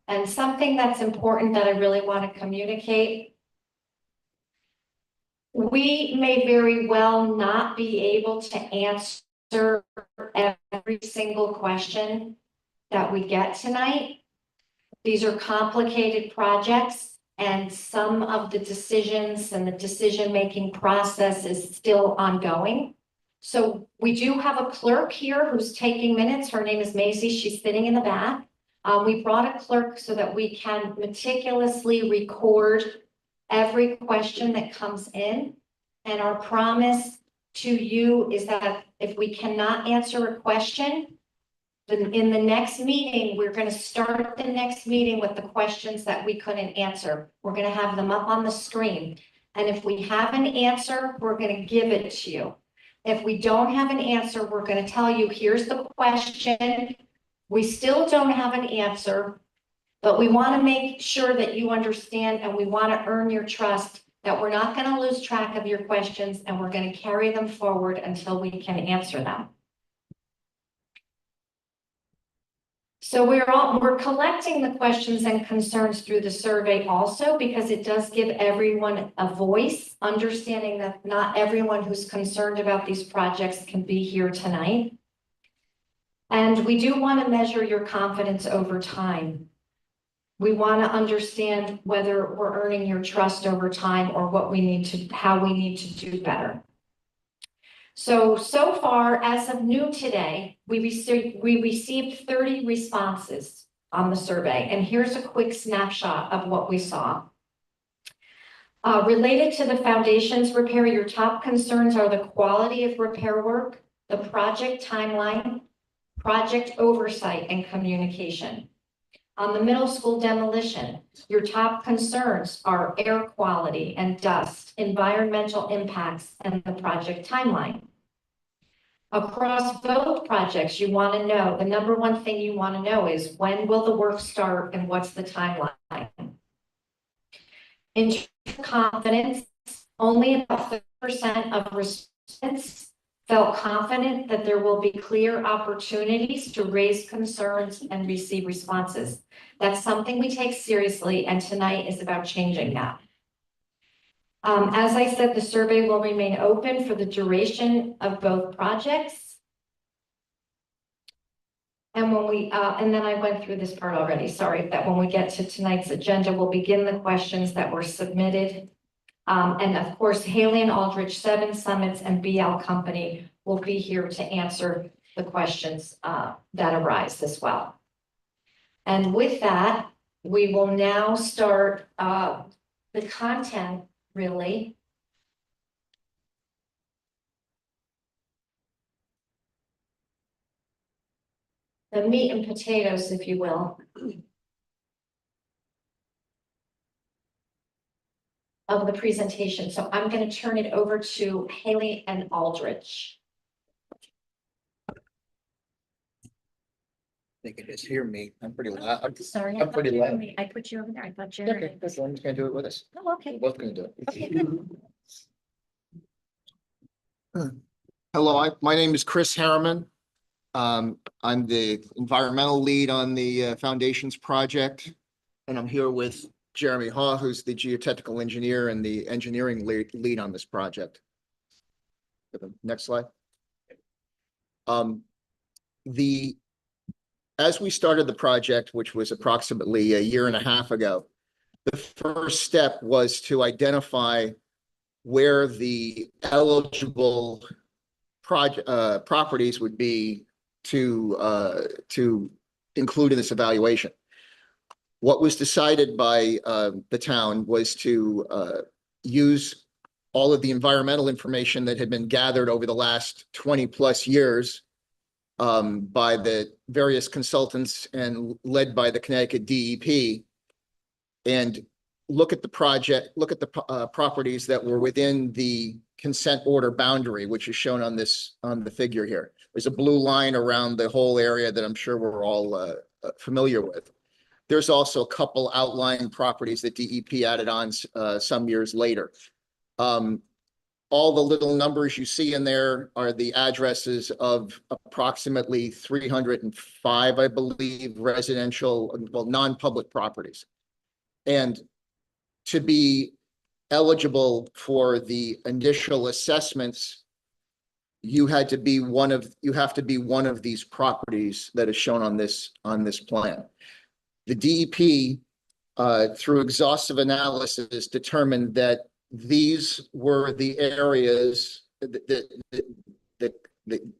And something that's important that I really want to communicate. We may very well not be able to answer every single question that we get tonight. These are complicated projects, and some of the decisions and the decision-making process is still ongoing. So we do have a clerk here who's taking minutes. Her name is Maisie. She's sitting in the back. We brought a clerk so that we can meticulously record every question that comes in. And our promise to you is that if we cannot answer a question, then in the next meeting, we're going to start the next meeting with the questions that we couldn't answer. We're going to have them up on the screen. And if we have an answer, we're going to give it to you. If we don't have an answer, we're going to tell you, here's the question. We still don't have an answer, but we want to make sure that you understand, and we want to earn your trust that we're not going to lose track of your questions, and we're going to carry them forward until we can answer them. So we're collecting the questions and concerns through the survey also, because it does give everyone a voice, understanding that not everyone who's concerned about these projects can be here tonight. And we do want to measure your confidence over time. We want to understand whether we're earning your trust over time, or what we need to, how we need to do better. So far, as of noon today, we received 30 responses on the survey. And here's a quick snapshot of what we saw. Related to the foundations repair, your top concerns are the quality of repair work, the project timeline, project oversight, and communication. On the middle school demolition, your top concerns are air quality and dust, environmental impacts, and the project timeline. Across both projects, you want to know, the number one thing you want to know is, when will the work start and what's the timeline? In terms of confidence, only about 30% of respondents felt confident that there will be clear opportunities to raise concerns and receive responses. That's something we take seriously, and tonight is about changing that. As I said, the survey will remain open for the duration of both projects. And when we, and then I went through this part already, sorry, that when we get to tonight's agenda, we'll begin the questions that were submitted. And of course, Haley and Aldrich, 7 Summits, and BL Company will be here to answer the questions that arise as well. And with that, we will now start the content, really. The meat and potatoes, if you will, of the presentation. So I'm going to turn it over to Haley and Aldrich. They can just hear me. I'm pretty loud. Sorry, I'm pretty loud. I put you over there. I thought you. Okay, that's one. Just gonna do it with us. Oh, okay. We're both gonna do it. Okay, good. Hello, my name is Chris Harriman. I'm the environmental lead on the Foundations project, and I'm here with Jeremy Haw, who's the geotechnical engineer and the engineering lead on this project. Next slide. As we started the project, which was approximately a year and a half ago, the first step was to identify where the eligible properties would be to include in this evaluation. What was decided by the town was to use all of the environmental information that had been gathered over the last 20+ years by the various consultants and led by the Connecticut DEP, and look at the properties that were within the consent order boundary, which is shown on the figure here. There's a blue line around the whole area that I'm sure we're all familiar with. There's also a couple outlying properties that DEP added on some years later. all the little numbers you see in there are the addresses of approximately 305, I believe, residential, well, non-public properties. And to be eligible for the initial assessments, you have to be one of these properties that is shown on this plan. The DEP, through exhaustive analysis, determined that these were the areas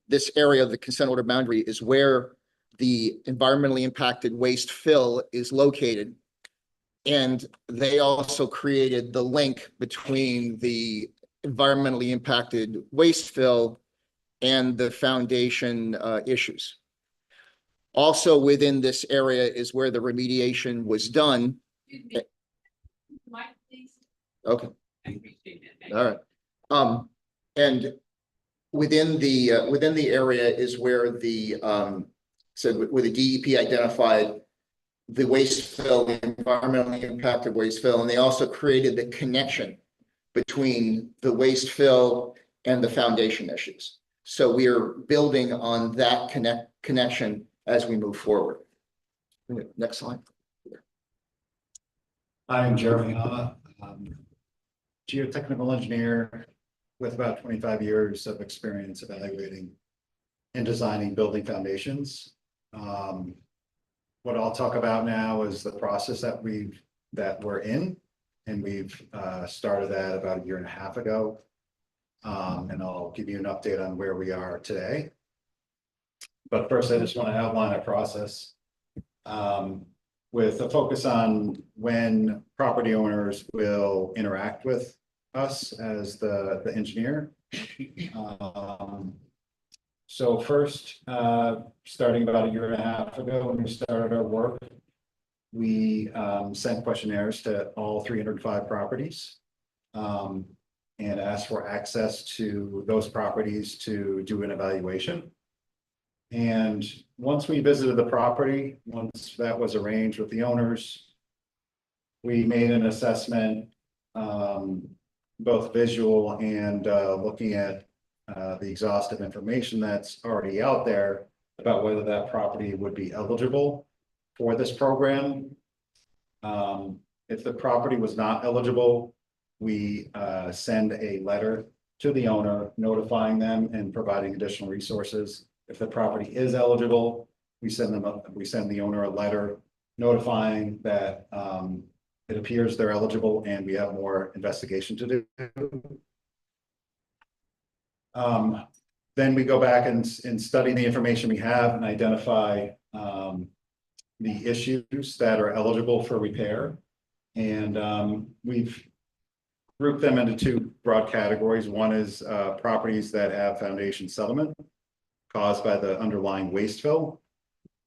this area of the consent order boundary is where the environmentally impacted waste fill is located. And they also created the link between the environmentally impacted waste fill and the foundation issues. Also within this area is where the remediation was done. Okay. All right. And within the area is where the where the DEP identified the waste fill, the environmentally impacted waste fill, and they also created the connection between the waste fill and the foundation issues. So we are building on that connection as we move forward. Next slide. I'm Jeremy Hama, geotechnical engineer with about 25 years of experience evaluating and designing building foundations. What I'll talk about now is the process that we're in, and we've started that about 1.5 years ago. And I'll give you an update on where we are today. But first, I just want to outline our process with a focus on when property owners will interact with us as the engineer. So first, starting about 1.5 years ago, when we started our work, we sent questionnaires to all 305 properties and asked for access to those properties to do an evaluation. And once we visited the property, once that was arranged with the owners, we made an assessment, both visual and looking at the exhaustive information that's already out there about whether that property would be eligible for this program. If the property was not eligible, we send a letter to the owner notifying them and providing additional resources. If the property is eligible, we send the owner a letter notifying that it appears they're eligible and we have more investigation to do. Then we go back and study the information we have and identify the issues that are eligible for repair. And we've grouped them into 2 broad categories. One is properties that have foundation settlement caused by the underlying waste fill.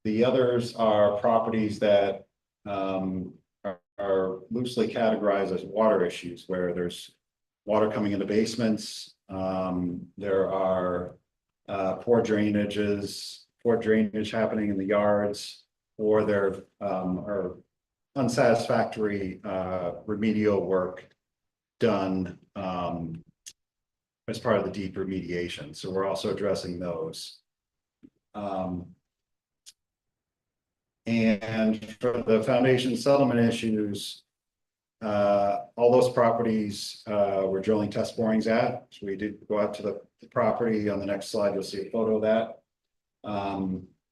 The others are properties that are loosely categorized as water issues, where there's water coming into basements. There are poor drainage happening in the yards, or there are unsatisfactory remedial work done as part of the deep remediation. So we're also addressing those. And for the foundation settlement issues, all those properties we're drilling test borings at. So we did go out to the property. On the next slide, you'll see a photo of that.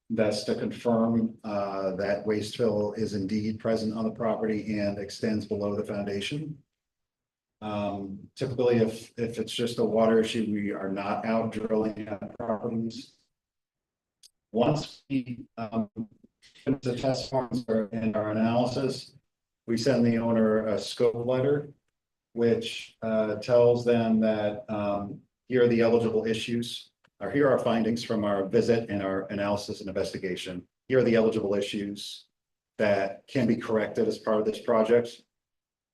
That's to confirm that waste fill is indeed present on the property and extends below the foundation. Typically, if it's just a water issue, we are not out drilling at properties. Once we finish the test forms and our analysis, we send the owner a scope letter, which tells them that here are the eligible issues, or here are our findings from our visit and our analysis and investigation. Here are the eligible issues that can be corrected as part of this project.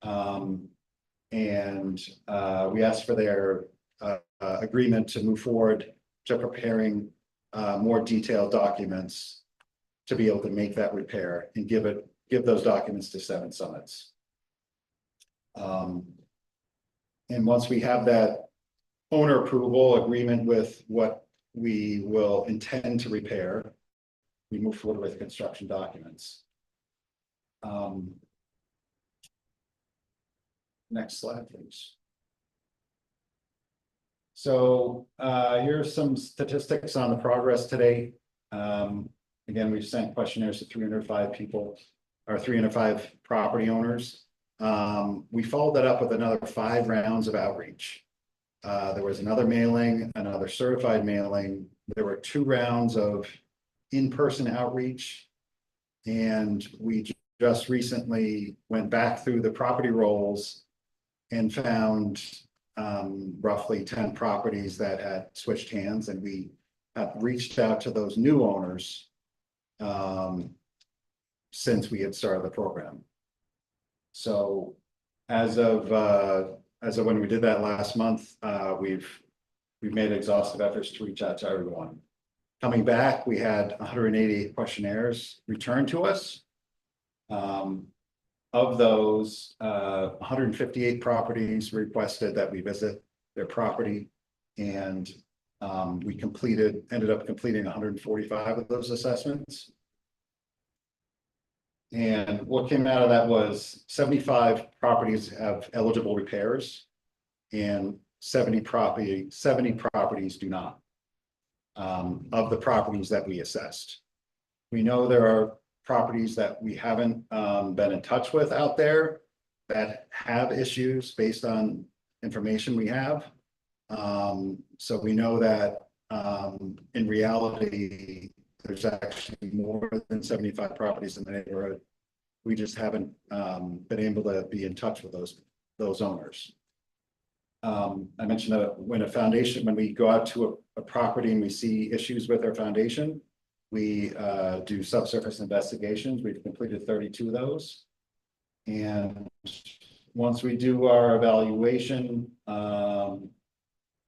And we ask for their agreement to move forward to preparing more detailed documents to be able to make that repair and give those documents to Seven Summits. And once we have that owner approval agreement with what we will intend to repair, we move forward with construction documents. Next slide, please. So here's some statistics on the progress today. Again, we've sent questionnaires to 305 people, or 305 property owners. We followed that up with another 5 rounds of outreach. There was another mailing, another certified mailing. There were 2 rounds of in-person outreach. And we just recently went back through the property rolls and found roughly 10 properties that had switched hands, and we have reached out to those new owners since we had started the program. So as of when we did that last month, we've made exhaustive efforts to reach out to everyone. Coming back, we had 188 questionnaires returned to us. Of those, 158 properties requested that we visit their property, and we ended up completing 145 of those assessments. And what came out of that was 75 properties have eligible repairs, and 70 properties do not, of the properties that we assessed. We know there are properties that we haven't been in touch with out there that have issues based on information we have. So we know that in reality, there's actually more than 75 properties in the neighborhood. We just haven't been able to be in touch with those owners. I mentioned that when we go out to a property and we see issues with our foundation, we do subsurface investigations. We've completed 32 of those. And once we do our evaluation,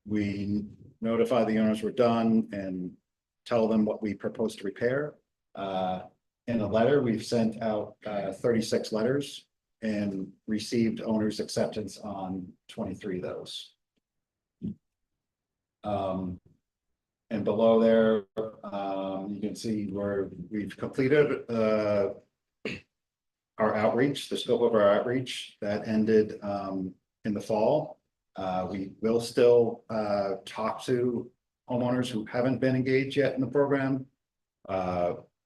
we notify the owners we're done and tell them what we propose to repair. In a letter, we've sent out 36 letters and received owners' acceptance on 23 of those. And below there, you can see where we've completed our outreach, the scope of our outreach that ended in the fall. We will still talk to homeowners who haven't been engaged yet in the program.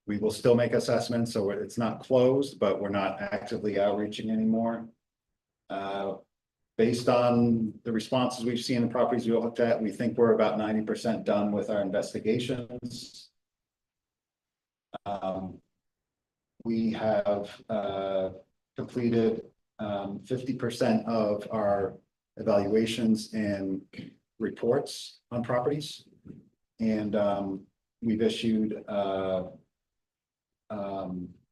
We will still make assessments, so it's not closed, but we're not actively outreaching anymore. Based on the responses we've seen in the properties we looked at, we think we're about 90% done with our investigations. We have completed 50% of our evaluations and reports on properties. And we've issued,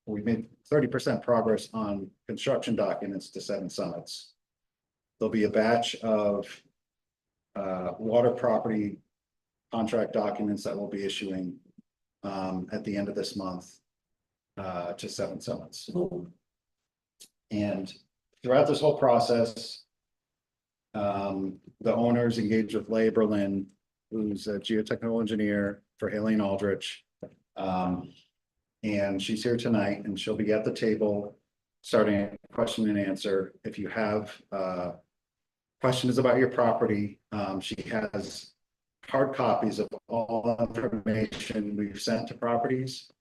we've made 30% progress on construction documents to 7 summits. There'll be a batch of water property contract documents that we'll be issuing at the end of this month to 7 summits. And throughout this whole process, the owners engaged with Leigh Berlin, who's a geotechnical engineer for Haley and Aldrich. And she's here tonight, and she'll be at the table starting a question and answer. If you have questions about your property, she has hard copies of all information we've sent to properties.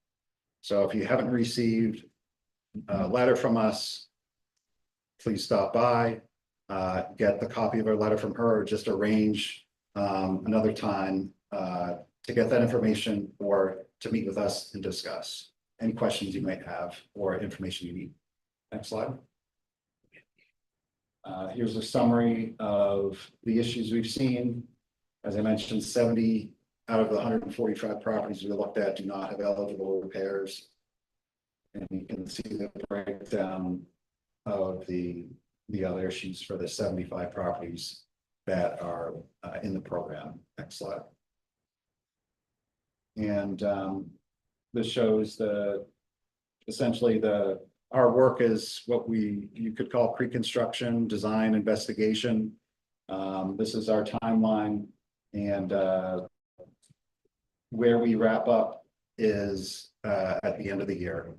So if you haven't received a letter from us, please stop by, get the copy of our letter from her, or just arrange another time to get that information or to meet with us and discuss any questions you might have or information you need. Next slide. Here's a summary of the issues we've seen. As I mentioned, 70 out of the 145 properties we looked at do not have eligible repairs. And you can see the breakdown of the other issues for the 75 properties that are in the program. Next slide. And this shows essentially our work is what you could call pre-construction design investigation. This is our timeline, and where we wrap up is at the end of the year.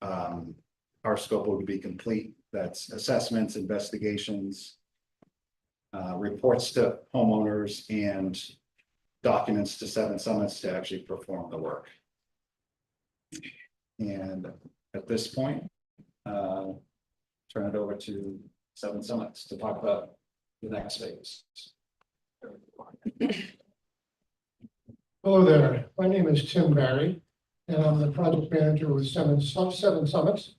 Our scope will be complete. That's assessments, investigations, reports to homeowners, and documents to Seven Summits to actually perform the work. And at this point, turn it over to Seven Summits to talk about the next phase. Hello there, my name is Tim Barry, and I'm the project manager with Seven Summits,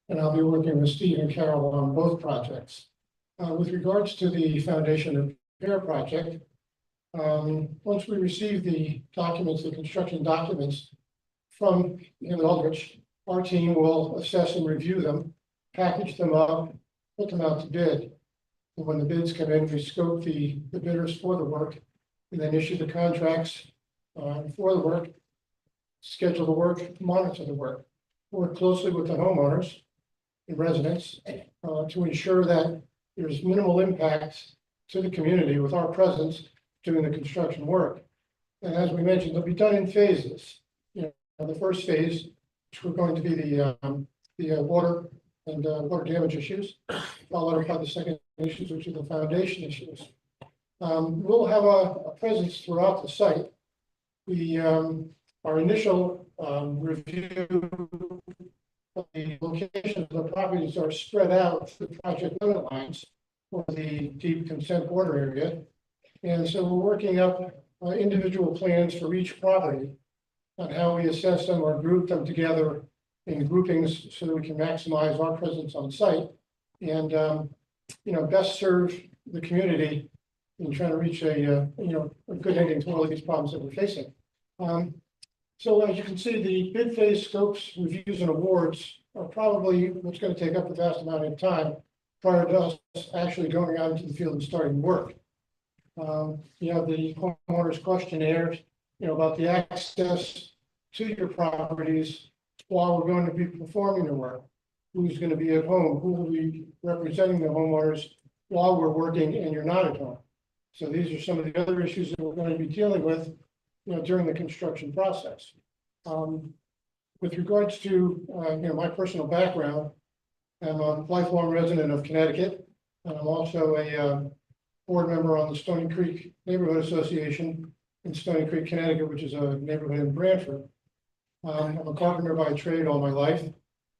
and I'll be working with Steve and Carol on both projects. With regards to the foundation repair project, once we receive the documents, the construction documents from Aldrich, our team will assess and review them, package them up, put them out to bid. And when the bids come in, we scope the bidders for the work, and then issue the contracts for the work, schedule the work, monitor the work, work closely with the homeowners and residents to ensure that there's minimal impact to the community with our presence doing the construction work. And as we mentioned, they'll be done in phases. The first phase, which we're going to be the water and water damage issues, followed by the second issues, which are the foundation issues. We'll have a presence throughout the site. Our initial review of the locations of the properties are spread out the project limit lines for the deep consent border area. And so we're working up individual plans for each property on how we assess them or group them together in groupings so that we can maximize our presence on site and best serve the community in trying to reach a good ending to all of these problems that we're facing. So as you can see, the bid phase scopes, reviews, and awards are probably what's going to take up the vast amount of time prior to us actually going out into the field and starting work. You have the homeowners questionnaires, about the access to your properties while we're going to be performing the work. Who's going to be at home? Who will be representing the homeowners while we're working and you're not at home? So these are some of the other issues that we're going to be dealing with, during the construction process. With regards to, my personal background, I'm a lifelong resident of Connecticut, and I'm also a board member on the Stony Creek Neighborhood Association in Stony Creek, Connecticut, which is a neighborhood in Branford. I'm a carpenter by trade all my life,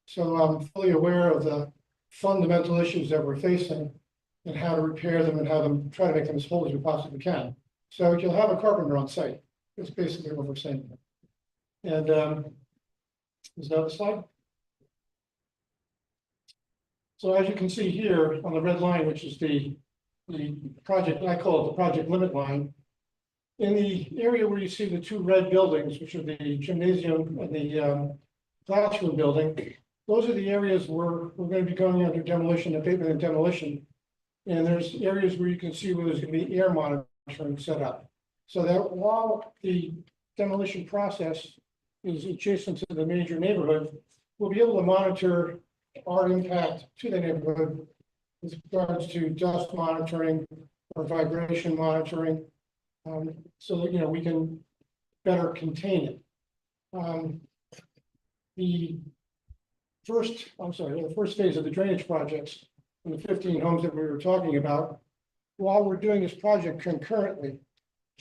so I'm fully aware of the fundamental issues that we're facing and how to repair them and how to try to make them as whole as we possibly can. So you'll have a carpenter on site. That's basically what we're saying. And is that the slide? So as you can see here on the red line, which is the project, I call it the project limit line. In the area where you see the two red buildings, which are the gymnasium and the classroom building, those are the areas where we're going to be going under demolition, abatement and demolition. And there's areas where you can see where there's going to be air monitoring set up. So that while the demolition process is adjacent to the major neighborhood, we'll be able to monitor our impact to the neighborhood with regards to dust monitoring or vibration monitoring, so that we can better contain it. The first phase of the drainage projects, and the 15 homes that we were talking about, while we're doing this project concurrently,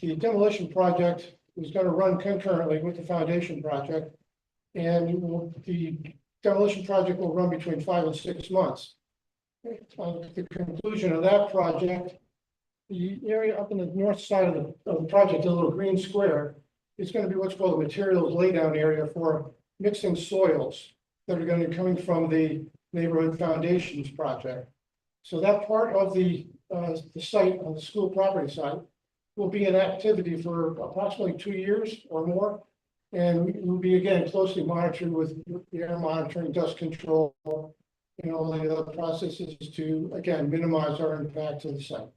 the demolition project is going to run concurrently with the foundation project, and the demolition project will run between 5 and 6 months. At the conclusion of that project, the area up in the north side of the project, a little green square, is going to be what's called a materials laydown area for mixing soils that are going to be coming from the neighborhood foundations project. So that part of the site on the school property side will be in activity for approximately 2 years or more. And we will be, again, closely monitored with air monitoring, dust control, and all the other processes to, again, minimize our impact to the site.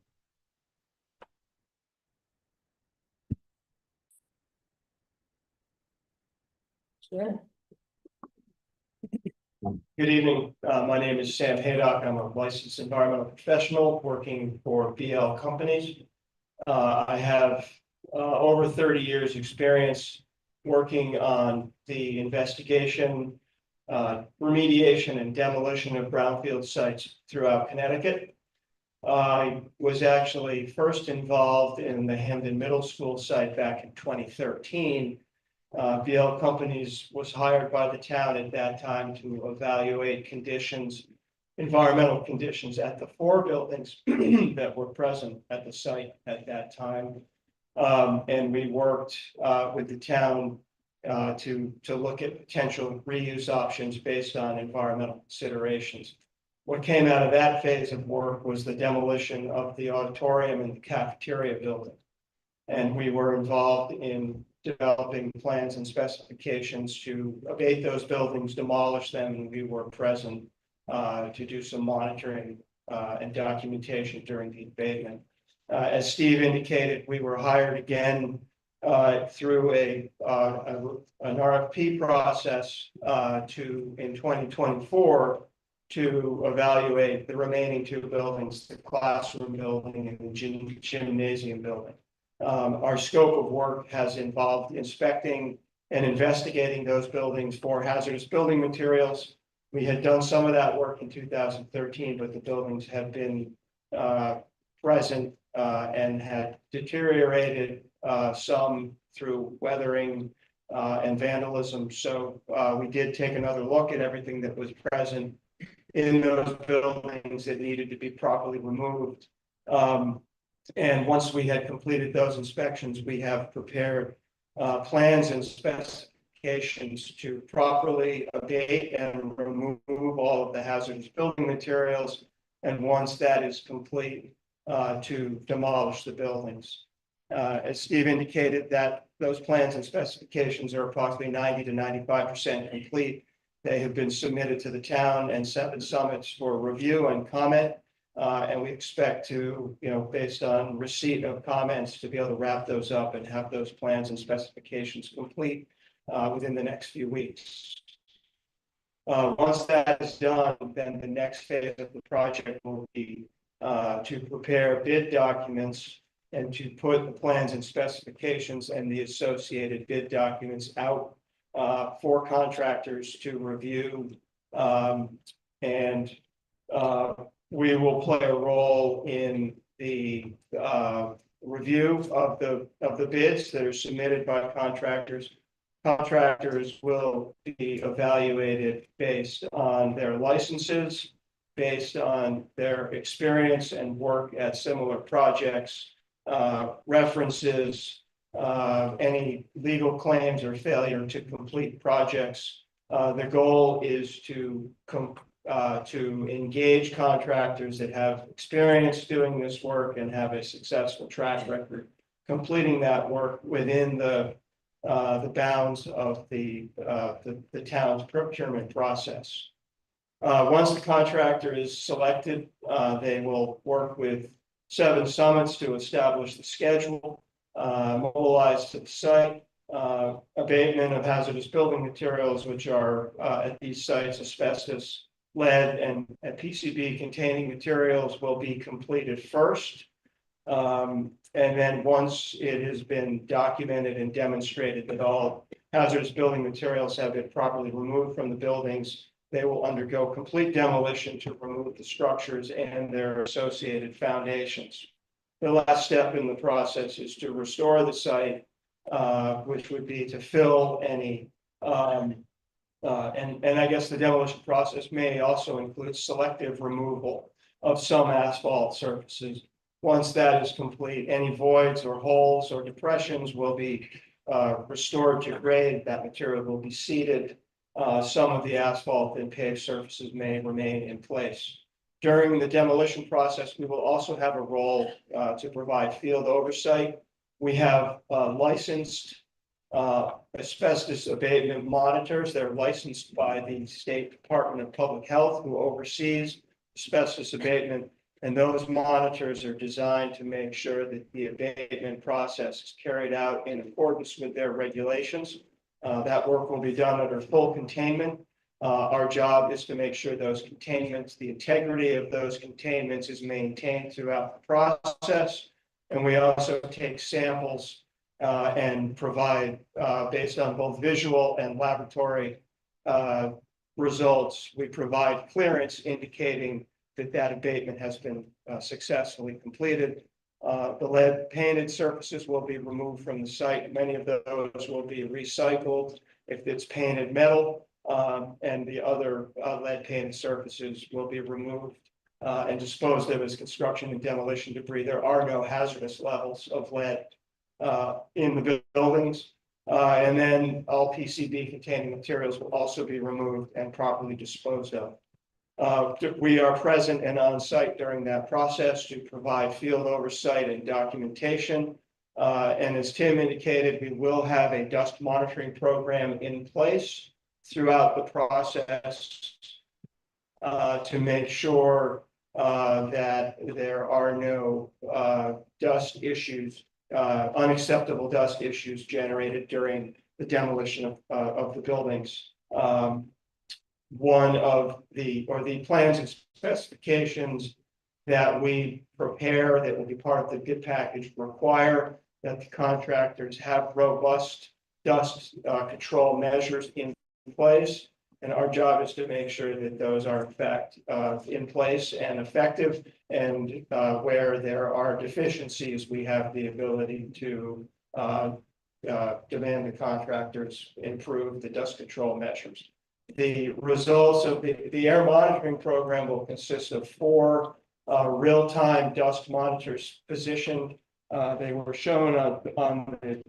Okay. Good evening. My name is Sam Haydock. I'm a licensed environmental professional working for BL companies. I have over 30 years experience working on the investigation, remediation and demolition of brownfield sites throughout Connecticut. I was actually first involved in the Hamden Middle School site back in 2013. BL Companies was hired by the town at that time to evaluate conditions, environmental conditions at the 4 buildings that were present at the site at that time. And we worked with the town to look at potential reuse options based on environmental considerations. What came out of that phase of work was the demolition of the auditorium and the cafeteria building. And we were involved in developing plans and specifications to abate those buildings, demolish them, and we were present to do some monitoring and documentation during the abatement. As Steve indicated, we were hired again through an RFP process in 2024 to evaluate the remaining 2 buildings, the classroom building and the gymnasium building. Our scope of work has involved inspecting and investigating those buildings for hazardous building materials. We had done some of that work in 2013, but the buildings have been present and had deteriorated, some through weathering and vandalism. So we did take another look at everything that was present in those buildings that needed to be properly removed. And once we had completed those inspections, we have prepared plans and specifications to properly abate and remove all of the hazardous building materials. And once that is complete, to demolish the buildings. As Steve indicated, that those plans and specifications are approximately 90 to 95% complete. They have been submitted to the town and 7 summits for review and comment. And we expect to, based on receipt of comments, to be able to wrap those up and have those plans and specifications complete within the next few weeks. Once that is done, then the next phase of the project will be to prepare bid documents and to put the plans and specifications and the associated bid documents out for contractors to review. We will play a role in the review of the bids that are submitted by contractors. Contractors will be evaluated based on their licenses, based on their experience and work at similar projects, references, any legal claims or failure to complete projects. The goal is to engage contractors that have experience doing this work and have a successful track record completing that work within the bounds of the town's procurement process. Once the contractor is selected, they will work with 7 summits to establish the schedule, mobilize to the site, abatement of hazardous building materials, which are at these sites asbestos, lead, and PCB containing materials will be completed first. And then once it has been documented and demonstrated that all hazardous building materials have been properly removed from the buildings, they will undergo complete demolition to remove the structures and their associated foundations. The last step in the process is to restore the site, which would be to fill any, and I guess the demolition process may also include selective removal of some asphalt surfaces. Once that is complete, any voids or holes or depressions will be restored to grade. That material will be seeded. Some of the asphalt and paved surfaces may remain in place. During the demolition process, we will also have a role to provide field oversight. We have licensed asbestos abatement monitors. They're licensed by the State Department of Public Health, who oversees asbestos abatement. And those monitors are designed to make sure that the abatement process is carried out in accordance with their regulations. That work will be done under full containment. Our job is to make sure those containments, the integrity of those containments is maintained throughout the process. And we also take samples and provide, based on both visual and laboratory results, we provide clearance indicating that that abatement has been successfully completed. The lead painted surfaces will be removed from the site. Many of those will be recycled if it's painted metal. And the other lead painted surfaces will be removed and disposed of as construction and demolition debris. There are no hazardous levels of lead in the buildings. And then all PCB containing materials will also be removed and properly disposed of. We are present and on site during that process to provide field oversight and documentation. And as Tim indicated, we will have a dust monitoring program in place throughout the process to make sure that there are no dust issues, unacceptable dust issues generated during the demolition of the buildings. One of the plans and specifications that we prepare that will be part of the bid package require that the contractors have robust dust control measures in place. And our job is to make sure that those are in fact in place and effective. And where there are deficiencies, we have the ability to demand the contractors improve the dust control measures. The results of the air monitoring program will consist of 4 real-time dust monitors positioned. They were shown on the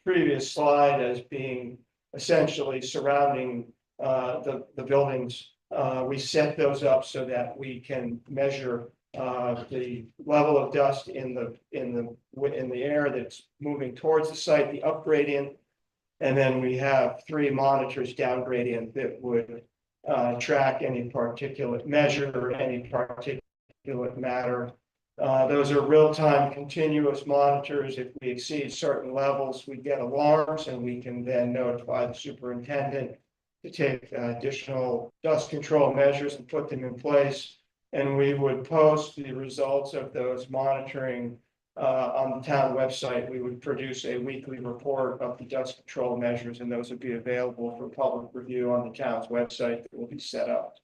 previous slide as being essentially surrounding the buildings. We set those up so that we can measure the level of dust in the air that's moving towards the site, the up gradient. And then we have 3 monitors down gradient that would track any particulate, measure any particulate matter. Those are real-time continuous monitors. If we exceed certain levels, we get alarms and we can then notify the superintendent to take additional dust control measures and put them in place. And we would post the results of those monitoring on the town website. We would produce a weekly report of the dust control measures, and those would be available for public review on the town's website that will be set up.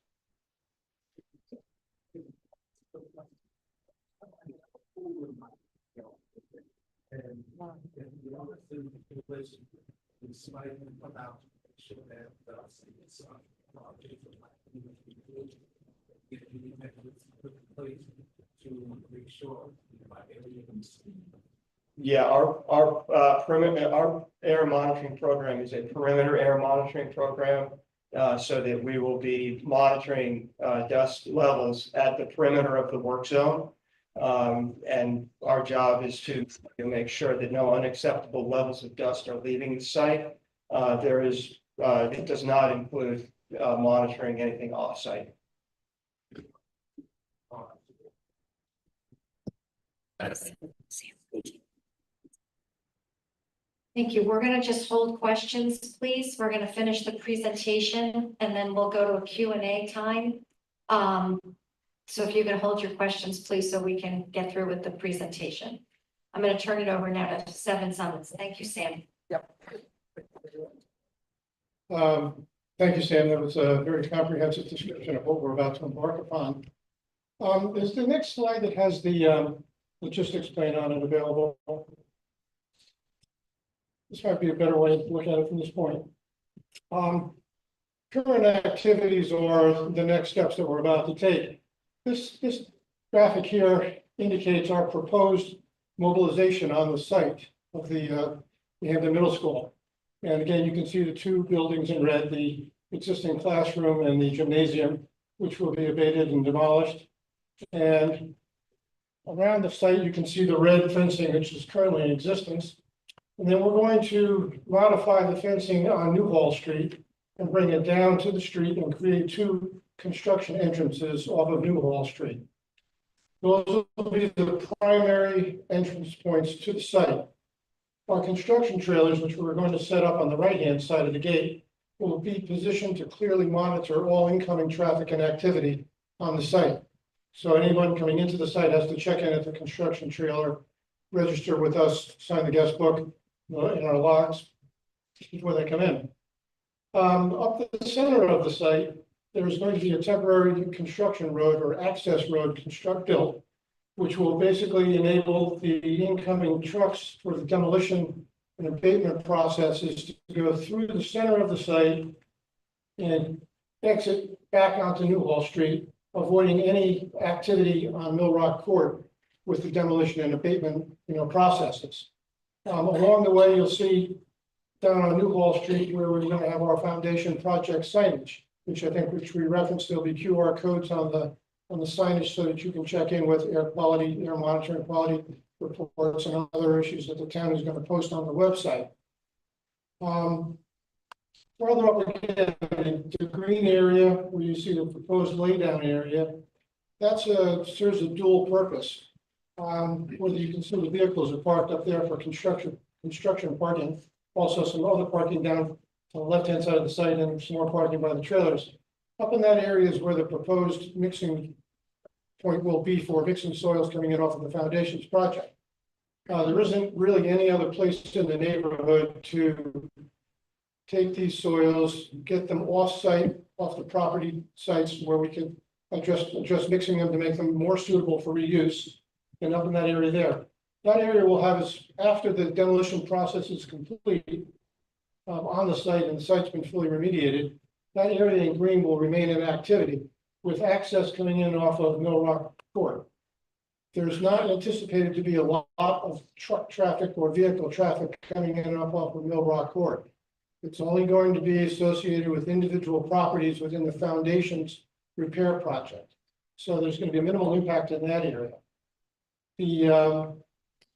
Yeah, our perimeter, our air monitoring program is a perimeter air monitoring program, so that we will be monitoring dust levels at the perimeter of the work zone. And our job is to make sure that no unacceptable levels of dust are leaving the site. It does not include monitoring anything off-site. Thank you. We're going to just hold questions, please. We're going to finish the presentation and then we'll go to a Q&A time. So if you can hold your questions, please, so we can get through with the presentation. I'm going to turn it over now to Seven Summits. Thank you, Sam. Yep. Thank you, Sam. That was a very comprehensive description of what we're about to embark upon. Is the next slide that has the logistics plan on it available? This might be a better way to look at it from this point. Current activities are the next steps that we're about to take. This graphic here indicates our proposed mobilization on the site of the Hampton Middle School. And again, you can see the 2 buildings in red, the existing classroom and the gymnasium, which will be abated and demolished. And around the site, you can see the red fencing, which is currently in existence. And then we're going to modify the fencing on Newhall Street and bring it down to the street and create 2 construction entrances off of Newhall Street. Those will be the primary entrance points to the site. Our construction trailers, which we're going to set up on the right-hand side of the gate, will be positioned to clearly monitor all incoming traffic and activity on the site. So anyone coming into the site has to check in at the construction trailer, register with us, sign the guest book in our logs before they come in. Up the center of the site, there is going to be a temporary construction road or access road built, which will basically enable the incoming trucks for the demolition and abatement processes to go through the center of the site and exit back onto Newhall Street, avoiding any activity on Mill Rock Court with the demolition and abatement, processes. Along the way, you'll see down on Newhall Street where we're going to have our foundation project signage, which we referenced. There'll be QR codes on the signage so that you can check in with air quality, air monitoring quality reports and other issues that the town is going to post on the website. Further up again, the green area where you see the proposed laydown area, serves a dual purpose. Whether you can see the vehicles are parked up there for construction parking, also some other parking down on the left-hand side of the site and some more parking by the trailers. Up in that area is where the proposed mixing point will be for mixing soils coming in off of the foundations project. There isn't really any other place in the neighborhood to take these soils, get them off-site, off the property sites where we can adjust mixing them to make them more suitable for reuse, and up in that area there. That area will have us, after the demolition process is complete on the site and the site's been fully remediated, that area in green will remain in activity with access coming in off of Mill Rock Court. There's not anticipated to be a lot of truck traffic or vehicle traffic coming in and off of Mill Rock Court. It's only going to be associated with individual properties within the foundation's repair project. So there's going to be a minimal impact in that area. The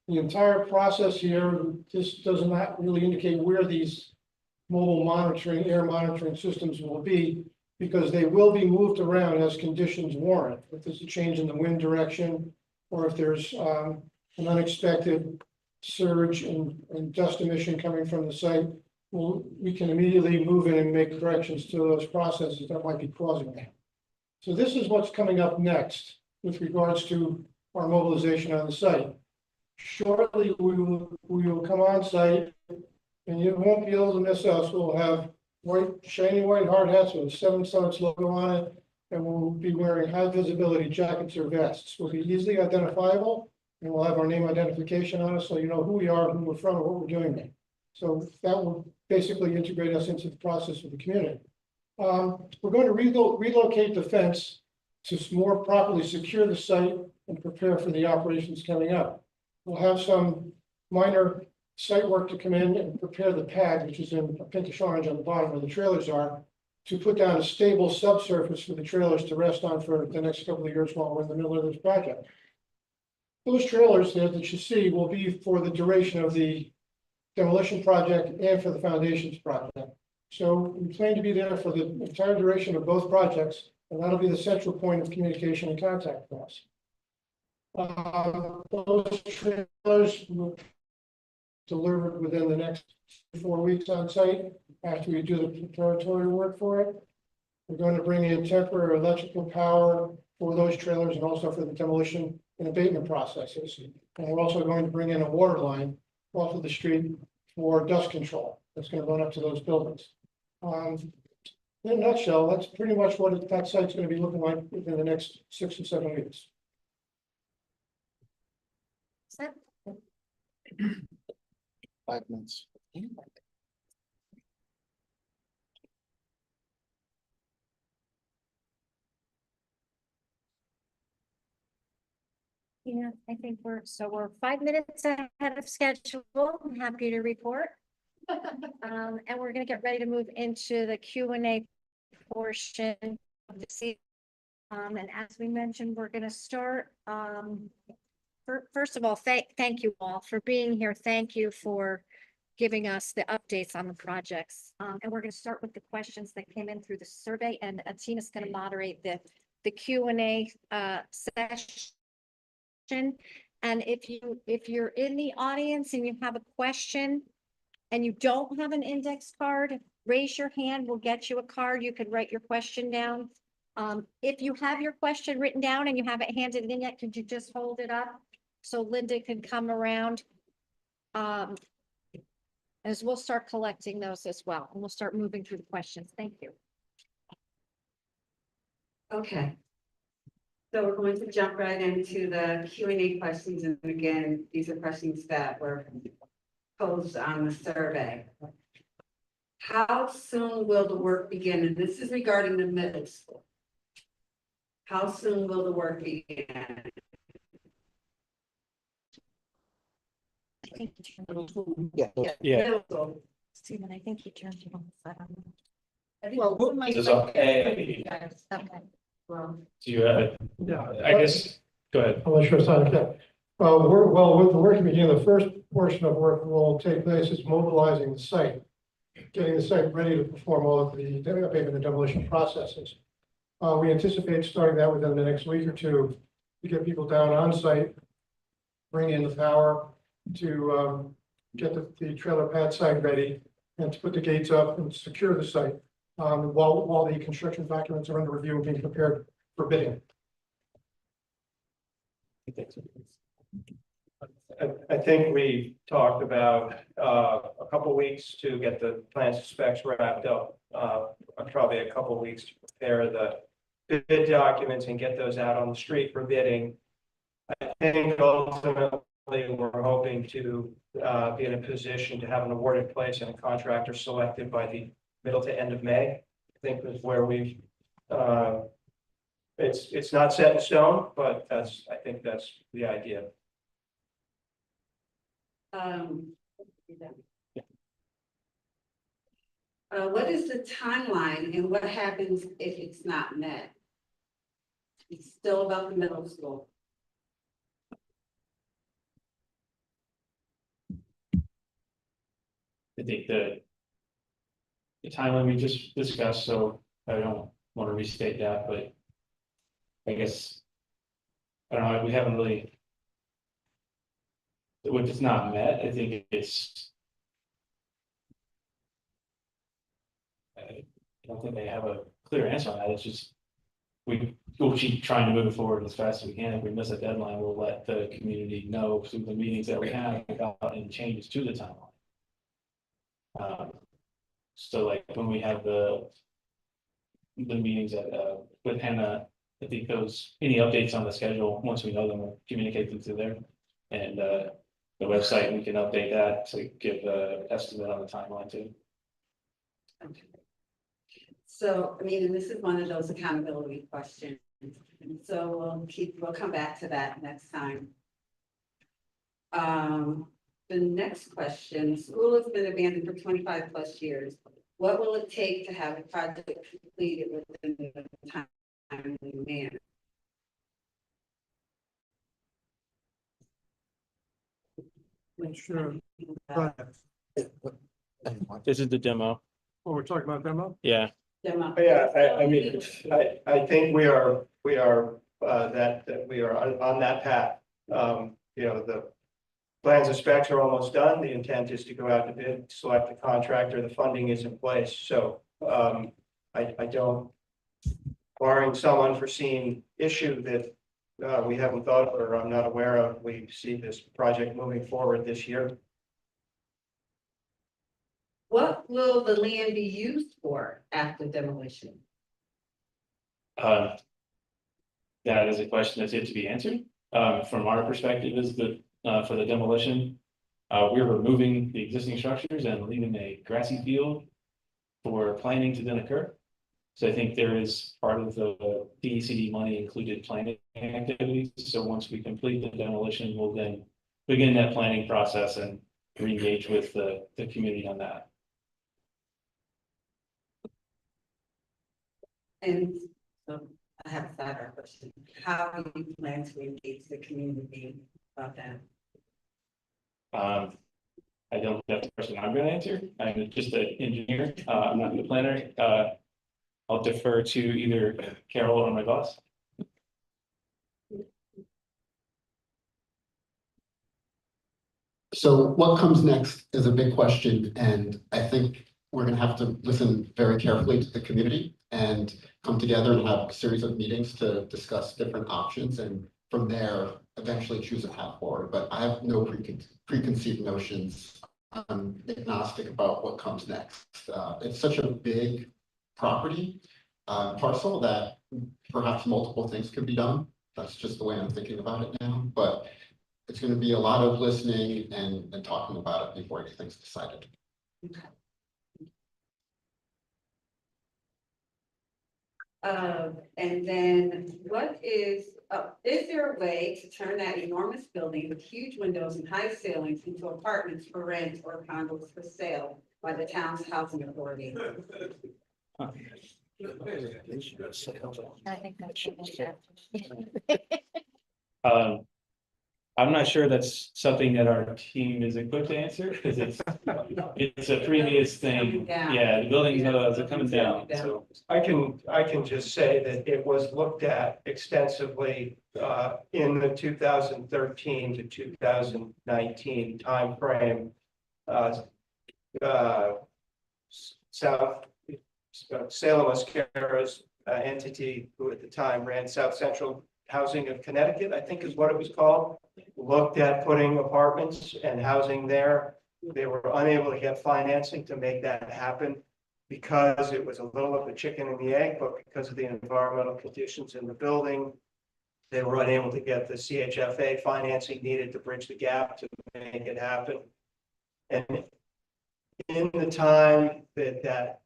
entire process here, this does not really indicate where these mobile monitoring, air monitoring systems will be, because they will be moved around as conditions warrant. If there's a change in the wind direction, or if there's an unexpected surge in dust emission coming from the site, we can immediately move in and make corrections to those processes that might be causing that. So this is what's coming up next with regards to our mobilization on the site. Shortly, we will come on site, and you won't be able to miss us. We'll have shiny white hard hats with a 7 Summits logo on it, and we'll be wearing high visibility jackets or vests. We'll be easily identifiable, and we'll have our name identification on us, so you know who we are, who we're from, and what we're doing there. So that will basically integrate us into the process of the community. We're going to relocate the fence to more properly secure the site and prepare for the operations coming up. We'll have some minor site work to come in and prepare the pad, which is in a pinkish orange on the bottom where the trailers are, to put down a stable subsurface for the trailers to rest on for the next couple of years while we're in the middle of this project. Those trailers there that you see will be for the duration of the demolition project and for the foundations project. So we plan to be there for the entire duration of both projects, and that'll be the central point of communication and contact for us. Those trailers will be delivered within the next 4 weeks on site after we do the preparatory work for it. We're going to bring in temporary electrical power for those trailers and also for the demolition and abatement processes. And we're also going to bring in a water line off of the street for dust control that's going to run up to those buildings. In a nutshell, that's pretty much what that site's going to be looking like within the next 6 or 7 weeks. 5 minutes. Yeah, I think we're 5 minutes ahead of schedule. I'm happy to report. And we're gonna get ready to move into the Q&A portion of the season. And as we mentioned, we're gonna start, first of all, thank you all for being here. Thank you for giving us the updates on the projects. And we're gonna start with the questions that came in through the survey, and Tina's gonna moderate the Q&A session. And if you're in the audience and you have a question and you don't have an index card, raise your hand, we'll get you a card. You could write your question down. If you have your question written down and you haven't handed it in yet, could you just hold it up? So Linda can come around. As we'll start collecting those as well, and we'll start moving through the questions. Thank you. Okay. So we're going to jump right into the Q&A questions, and again, these are questions that were posed on the survey. How soon will the work begin? And this is regarding the middle school. How soon will the work begin? I think you turned- Yeah. Middle school. Stephen, I think you turned it on. Well, This is okay. Okay. well, Do you, I guess, go ahead. I'm not sure it's on, okay. With the work beginning, the first portion of work will take place is mobilizing the site, getting the site ready to perform all of the abatement and demolition processes. We anticipate starting that within the next week or two to get people down on site, bring in the power to get the trailer pad site ready and to put the gates up and secure the site while the construction documents are under review and being prepared for bidding. I think we talked about a couple weeks to get the plans and specs wrapped up. Probably a couple weeks to prepare the bid documents and get those out on the street for bidding. I think ultimately we're hoping to be in a position to have an award in place and a contractor selected by the middle to end of May. I think is where we've it's not set in stone, but I think that's the idea. What is the timeline and what happens if it's not met? It's still about the middle school. I think the timeline we just discussed, so I don't want to restate that, but I guess, I don't know, we haven't really, when it's not met, I think it's, I don't think they have a clear answer on that. It's just, we'll keep trying to move it forward as fast as we can. If we miss a deadline, we'll let the community know through the meetings that we have about any changes to the timeline. So like when we have the meetings at with Hannah, I think those, any updates on the schedule, once we know them, we'll communicate them to there. And the website, we can update that to give the estimate on the timeline too. Okay. So, I mean, and this is one of those accountability questions. And so we'll come back to that next time. The next question, school has been abandoned for 25 plus years. What will it take to have a project completed within the time manner? Sure. This is the demo. Oh, we're talking about demo? Yeah. Demo. Yeah, I mean, I think we are that we are on that path. You know, the plans and specs are almost done. The intent is to go out to bid, select the contractor, the funding is in place, so I don't, barring some unforeseen issue that we haven't thought of or I'm not aware of, we see this project moving forward this year. What will the land be used for after demolition? That is a question that's yet to be answered. From our perspective is that, for the demolition, we're removing the existing structures and leaving a grassy field for planning to then occur. So I think there is part of the DECD money included planning activities. So once we complete the demolition, we'll then begin that planning process and re-engage with the community on that. And so I have a side question. How do you plan to engage the community about that? I don't think that's the question I'm going to answer. I'm just an engineer. I'm not the planner. I'll defer to either Carol or my boss. So what comes next is a big question, and I think we're gonna have to listen very carefully to the community and come together and have a series of meetings to discuss different options, and from there, eventually choose a path forward. But I have no preconceived notions. I'm agnostic about what comes next. It's such a big property, parcel that perhaps multiple things could be done. That's just the way I'm thinking about it now, but it's gonna be a lot of listening and talking about it before anything's decided. And then what is there a way to turn that enormous building with huge windows and high ceilings into apartments for rent or condos for sale by the town's housing authority? I think that's. I'm not sure that's something that our team is equipped to answer, because it's a previous thing. Coming down. Yeah, the building's coming down, so. I can just say that it was looked at extensively in the 2013 to 2019 timeframe. South Salem Mascara's entity, who at the time ran South Central Housing of Connecticut, I think is what it was called, looked at putting apartments and housing there. They were unable to get financing to make that happen because it was a little of the chicken and the egg, but because of the environmental conditions in the building, they were unable to get the CHFA financing needed to bridge the gap to make it happen. And in the time that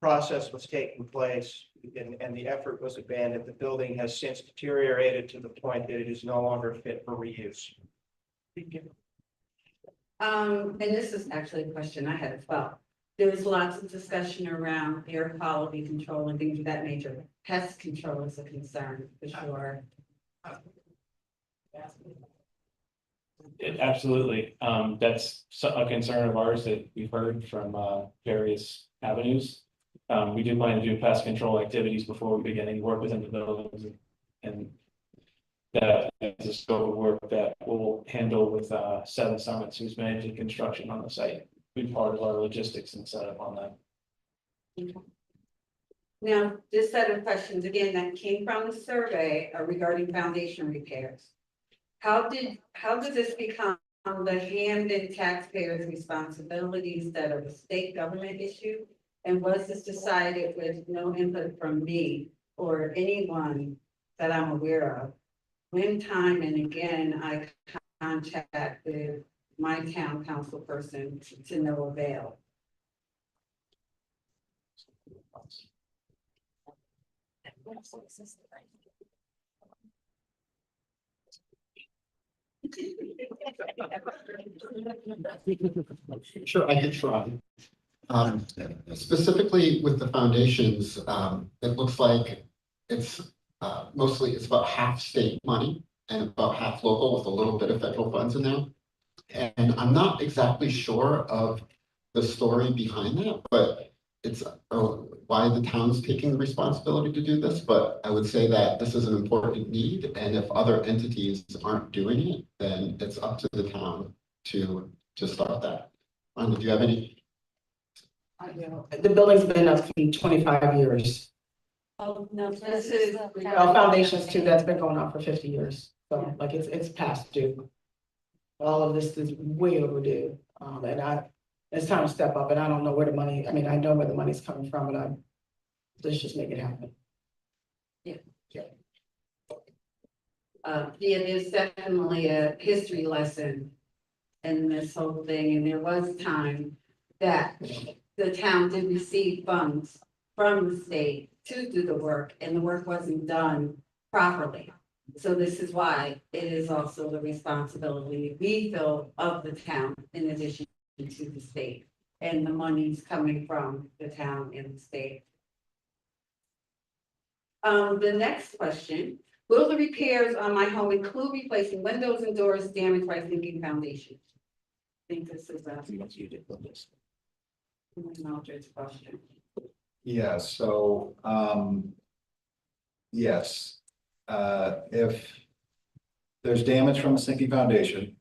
process was taking place and the effort was abandoned, the building has since deteriorated to the point that it is no longer fit for reuse. And this is actually a question I had as well. There was lots of discussion around air quality control and things of that nature. Pest control is a concern for sure. Absolutely. That's a concern of ours that we've heard from various avenues. We do plan to do pest control activities before we begin any work within the buildings, and that is a scope of work that we'll handle with Seven Summits, who's managing construction on the site. Be part of our logistics and setup on that. Now, this set of questions, again, that came from the survey regarding foundation repairs. How does this become the Hamden taxpayers' responsibility instead of a state government issue? And was this decided with no input from me or anyone that I'm aware of? When time and again, I contacted my town council person to no avail. Sure, I could try. Specifically with the foundations, it looks like it's mostly, it's about half state money and about half local with a little bit of federal funds in there. And I'm not exactly sure of the story behind that, but it's why the town's taking the responsibility to do this. But I would say that this is an important need, and if other entities aren't doing it, then it's up to the town to start that. Do you have any? The building's been up for 25 years. Oh, no, this is. Foundations too, that's been going on for 50 years. So like it's past due. All of this is way overdue. And it's time to step up, and I don't know where the money, I mean, I know where the money's coming from, but let's just make it happen. Yeah, there's definitely a history lesson in this whole thing, and there was time that the town did receive funds from the state to do the work, and the work wasn't done properly. So this is why it is also the responsibility we feel of the town in addition to the state, and the money's coming from the town and the state. The next question, will the repairs on my home include replacing windows and doors damaged by sinking foundations? I think this is a Mildred's question. Yeah, so, yes. If there's damage from a sinking foundation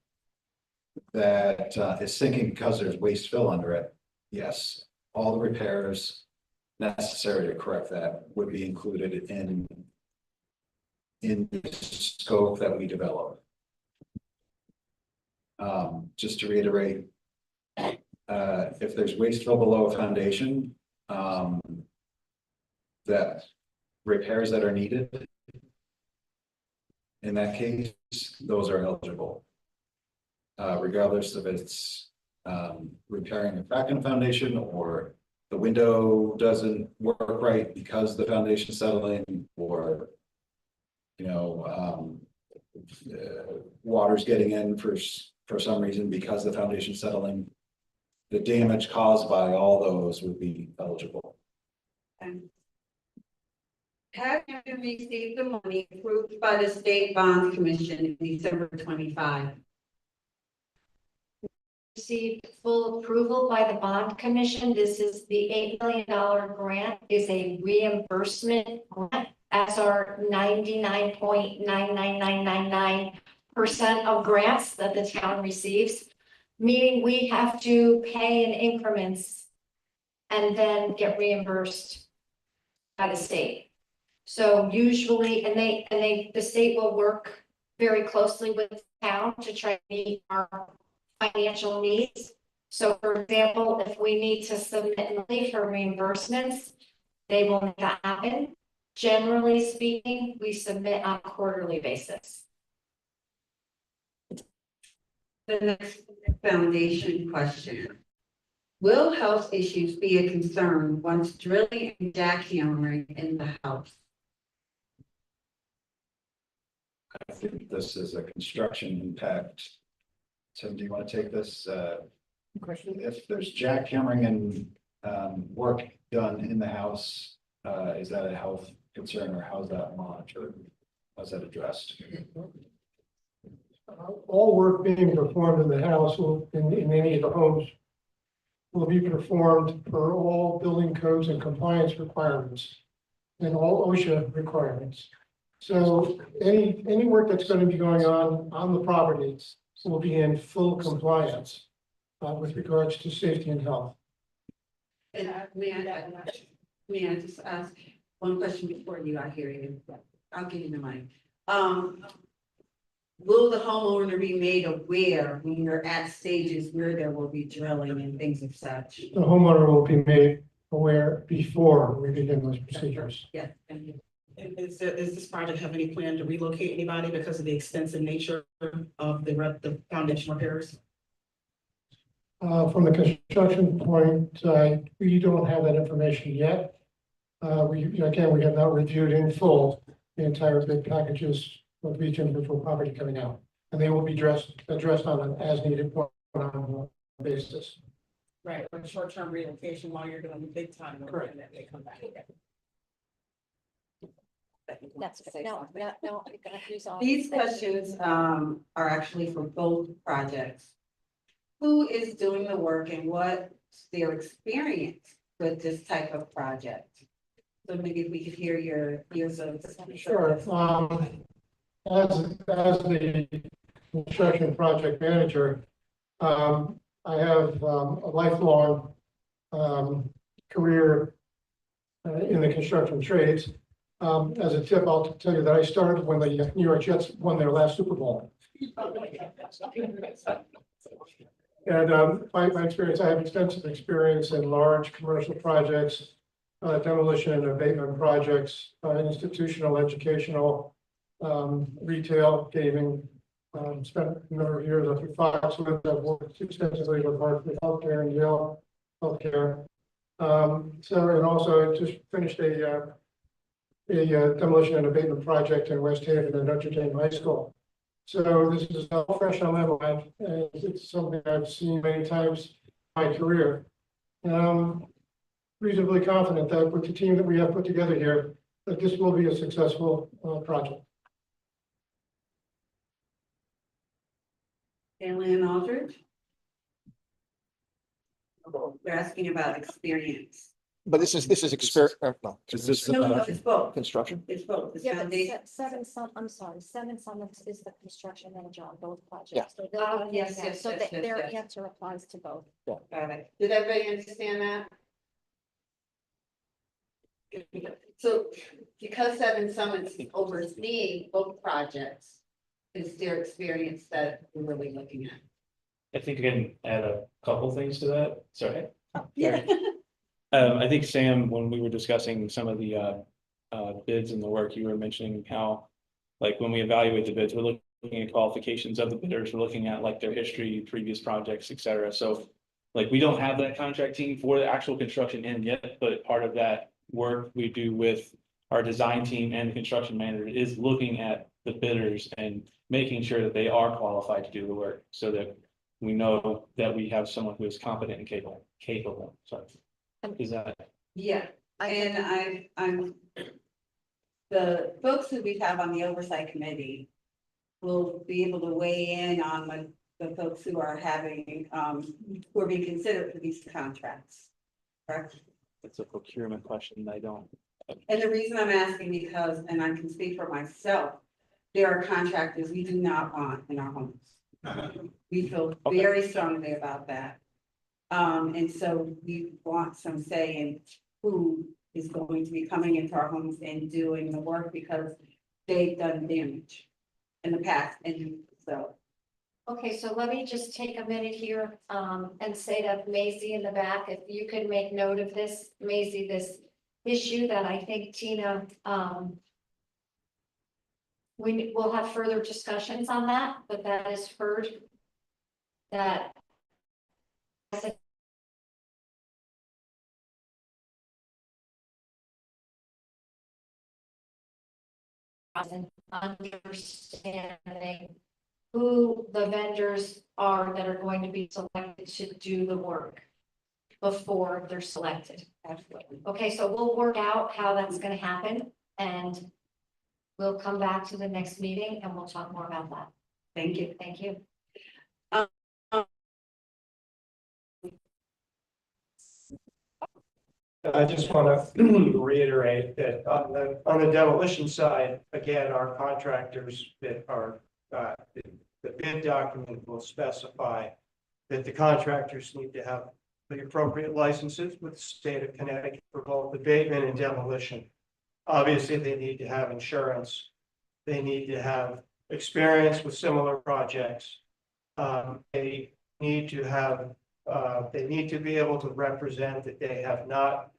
that is sinking because there's waste fill under it, yes, all the repairs necessary to correct that would be included in the scope that we develop. Just to reiterate, if there's waste fill below a foundation, that repairs that are needed, in that case, those are eligible. Regardless if it's repairing a crack in the foundation or the window doesn't work right because the foundation's settling, or water's getting in for some reason because the foundation's settling. The damage caused by all those would be eligible. Have you received the money approved by the State Bond Commission in December 25? Received full approval by the bond commission. This is the $8 million grant is a reimbursement grant, as are 99.99999% of grants that the town receives, meaning we have to pay in increments and then get reimbursed by the state. So usually, the state will work very closely with the town to try to meet our financial needs. So for example, if we need to submit money for reimbursements, they will make that happen. Generally speaking, we submit on a quarterly basis. The next foundation question. Will health issues be a concern once drilling and jackhammering in the house? I think this is a construction impact. Tim, do you want to take this? Question. If there's jackhammering and work done in the house, is that a health concern, or how's that monitored? How's that addressed? All work being performed in the house in any of the homes will be performed per all building codes and compliance requirements and all OSHA requirements. So any work that's going to be going on the property will be in full compliance with regards to safety and health. And may I just ask one question before you? I hear you. I'll give you the mic. Will the homeowner be made aware when you're at stages where there will be drilling and things of such? The homeowner will be made aware before we begin those procedures. Yeah, thank you. And does this project have any plan to relocate anybody because of the extensive nature of the foundation repairs? From the construction point, we don't have that information yet. We have not reviewed in full the entire bid packages of each individual property coming out. And they will be addressed on an as-needed basis. Right, or short-term relocation while you're doing the big time work and then they come back. That's, no, you're gonna use all. These questions are actually for both projects. Who is doing the work and what's their experience with this type of project? So maybe if we could hear your years of. Sure. As the construction project manager, I have a lifelong career in the construction trades. As a tip, I'll tell you that I started when the New York Jets won their last Super Bowl. And my experience, I have extensive experience in large commercial projects, demolition and abatement projects, institutional, educational, retail, gaming. Spent a number of years up at Fox, I've worked extensively with Hartford Healthcare and Yale Healthcare. And also I just finished a demolition and abatement project in West Haven at Notre Dame High School. So this is all fresh on my mind, and it's something I've seen many times in my career. And I'm reasonably confident that with the team that we have put together here, that this will be a successful project. Alien Aldridge? They're asking about experience. But this is experience, no, Is this No, it's both. construction? It's both. It's Yeah, but foundation. I'm sorry, Seven Summits is the construction manager on both projects. Yeah. So they'll Oh, be yes, looking at- yes, So yes, their yes. answer applies to both. Got it. Did everybody understand that? So because Seven Summits is overseeing both projects, is their experience that we're really looking at? I think I can add a couple things to that, sorry. Yeah. I think Sam, when we were discussing some of the bids and the work, you were mentioning how, like, when we evaluate the bids, we're looking at qualifications of the bidders, we're looking at like their history, previous projects, et cetera. So like, we don't have that contract team for the actual construction end yet, but part of that work we do with our design team and the construction manager is looking at the bidders and making sure that they are qualified to do the work so that we know that we have someone who is competent and capable, sorry. Is that? Yeah, and I'm. The folks who we have on the oversight committee will be able to weigh in on the folks who are having, who are being considered for these contracts. Correct? It's a procurement question. I don't. And the reason I'm asking because, and I can speak for myself, there are contractors we do not want in our homes. We feel very strongly about that. And so we want some say in who is going to be coming into our homes and doing the work because they've done damage in the past, and so. Okay, so let me just take a minute here, and say that Maisie in the back, if you could make note of this, Maisie, this issue that I think Tina, we will have further discussions on that, but that is heard. That understanding who the vendors are that are going to be selected to do the work before they're selected. Absolutely. Okay, so we'll work out how that's gonna happen, and we'll come back to the next meeting and we'll talk more about that. Thank you. Thank you. I just want to reiterate that on the demolition side, again, our contractors that are, the bid document will specify that the contractors need to have the appropriate licenses with the state of Connecticut for both abatement and demolition. Obviously, they need to have insurance. They need to have experience with similar projects. They need to have, they need to be able to represent that they have not,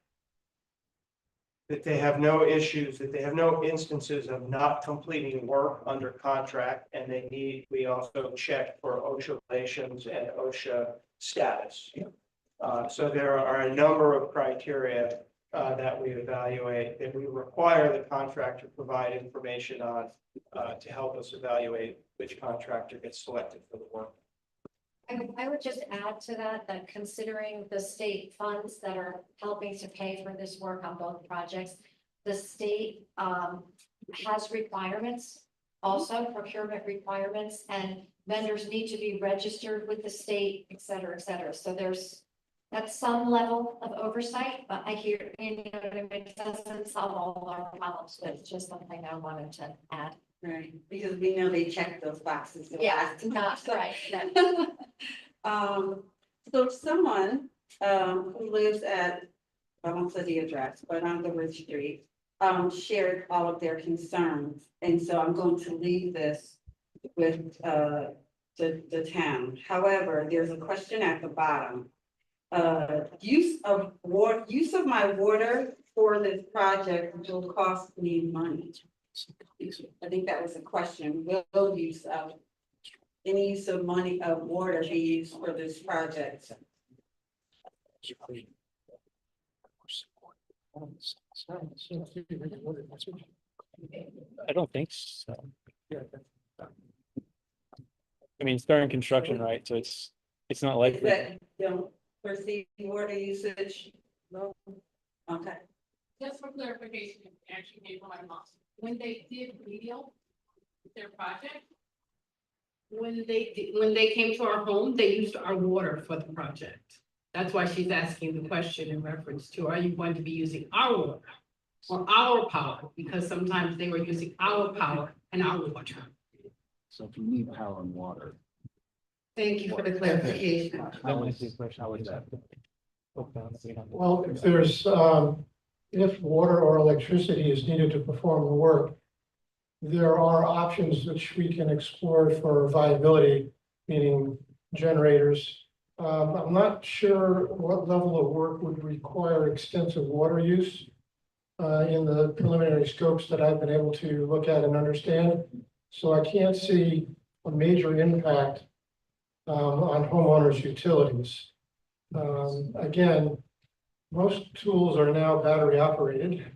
that they have no issues, that they have no instances of not completing work under contract, and they need, we also check for OSHA relations and OSHA status. So there are a number of criteria that we evaluate, that we require the contractor provide information on to help us evaluate which contractor gets selected for the work. I would just add to that, that considering the state funds that are helping to pay for this work on both projects, the state has requirements, also procurement requirements, and vendors need to be registered with the state, et cetera, et cetera. So that's some level of oversight, but I hear, you know, it doesn't solve all our problems, but it's just something I wanted to add. Right, because we know they check those boxes. the Yeah, last time. not right. So someone, who lives at, I won't say the address, but on the Ridge Street, shared all of their concerns. And so I'm going to leave this with, the town. However, there's a question at the bottom. Use of my water for this project will cost me money. I think that was a question. Will use of any use of money of water be used for this project? I don't think so. I mean, it's during construction, right? So it's not Is likely. that you don't foresee water usage? No. Okay. Just for clarification, actually came from my boss, when they did remedial their project. When they came to our home, they used our water for the project. That's why she's asking the question in reference to, are you going to be using our water? Or our power, because sometimes they were using our power and our water. So if you need power and water. Thank you for the clarification. Well, if there's, if water or electricity is needed to perform the work, there are options which we can explore for viability, meaning generators. I'm not sure what level of work would require extensive water use in the preliminary scopes that I've been able to look at and understand. So I can't see a major impact on homeowners' utilities. Again, most tools are now battery operated.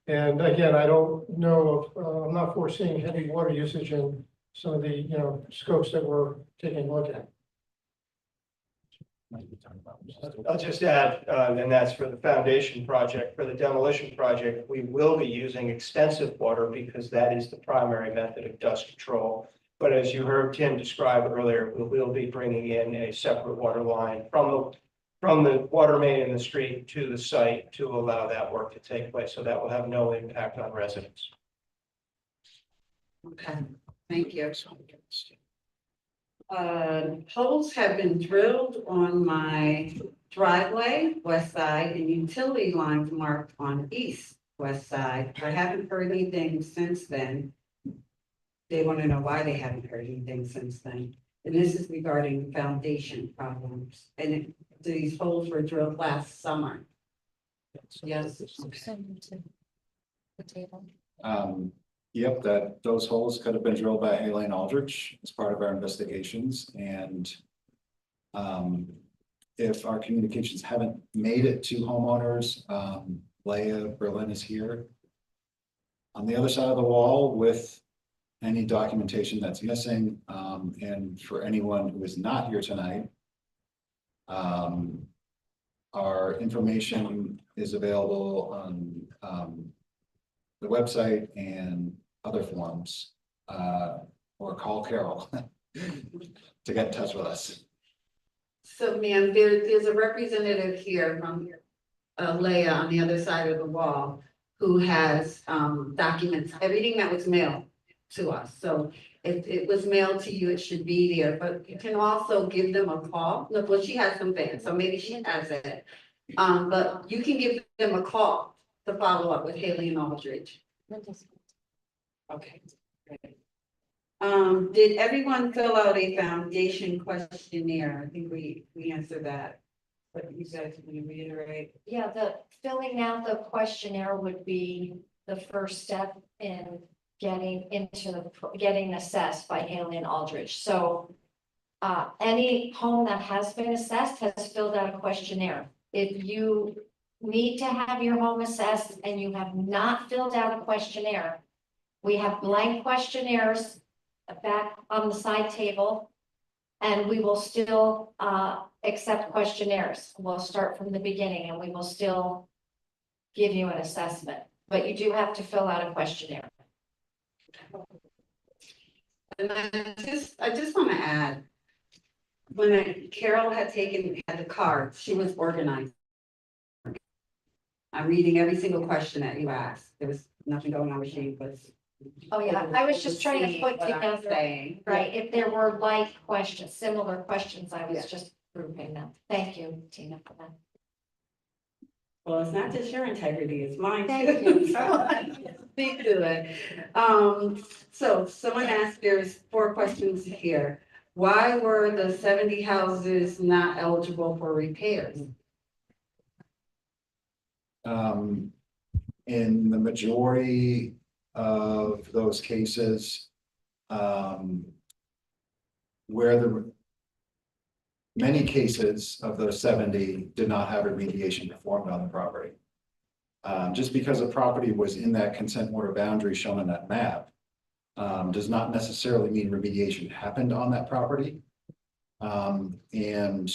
And again, I don't know of, I'm not foreseeing heavy water usage in some of the, scopes that we're taking a look at. I'll just add, and that's for the foundation project. For the demolition project, we will be using extensive water because that is the primary method of dust control. But as you heard Tim describe earlier, we will be bringing in a separate water line from the water main in the street to the site to allow that work to take place. So that will have no impact on residents. Okay, thank you. Holes have been drilled on my driveway, west side, and utility lines marked on east, west side. I haven't heard anything since then. They want to know why they haven't heard anything since then. And this is regarding foundation problems. And these holes were drilled last summer. Yes. Send them to the table. Yep, those holes could have been drilled by Elaine Aldrich as part of our investigations, and if our communications haven't made it to homeowners, Leah Berlin is here on the other side of the wall with any documentation that's missing, and for anyone who is not here tonight, our information is available on the website and other forms, or call Carol to get in touch with us. So ma'am, there's a representative here from Leah on the other side of the wall who has documents, everything that was mailed to us. So if it was mailed to you, it should be there, but you can also give them a call. Look, well, she has some things, so maybe she has it. But you can give them a call to follow up with Haley and Aldridge. Okay. Great. Did everyone fill out a foundation questionnaire? I think we answered that. But you guys can reiterate. Yeah, the filling out the questionnaire would be the first step in getting assessed by Alien Aldrich. So any home that has been assessed has filled out a questionnaire. If you need to have your home assessed and you have not filled out a questionnaire, we have blank questionnaires back on the side table, and we will still accept questionnaires. We'll start from the beginning and we will still give you an assessment, but you do have to fill out a questionnaire. And I just want to add, when Carol had the cards, she was organized. I'm reading every single question that you asked. There was nothing going on with she was. Oh, yeah, I was just trying to put What I'm together, saying. right, if there were like questions, similar questions, I was Yeah. just grouping them. Thank you, Tina, for that. Well, it's not just your integrity, it's mine Thank too. you. So, speak to it. So someone asked, there's 4 questions here. Why were the 70 houses not eligible for repairs? In the majority of those cases, many cases of those 70 did not have remediation performed on the property. Just because a property was in that consent order boundary shown on that map does not necessarily mean remediation happened on that property. And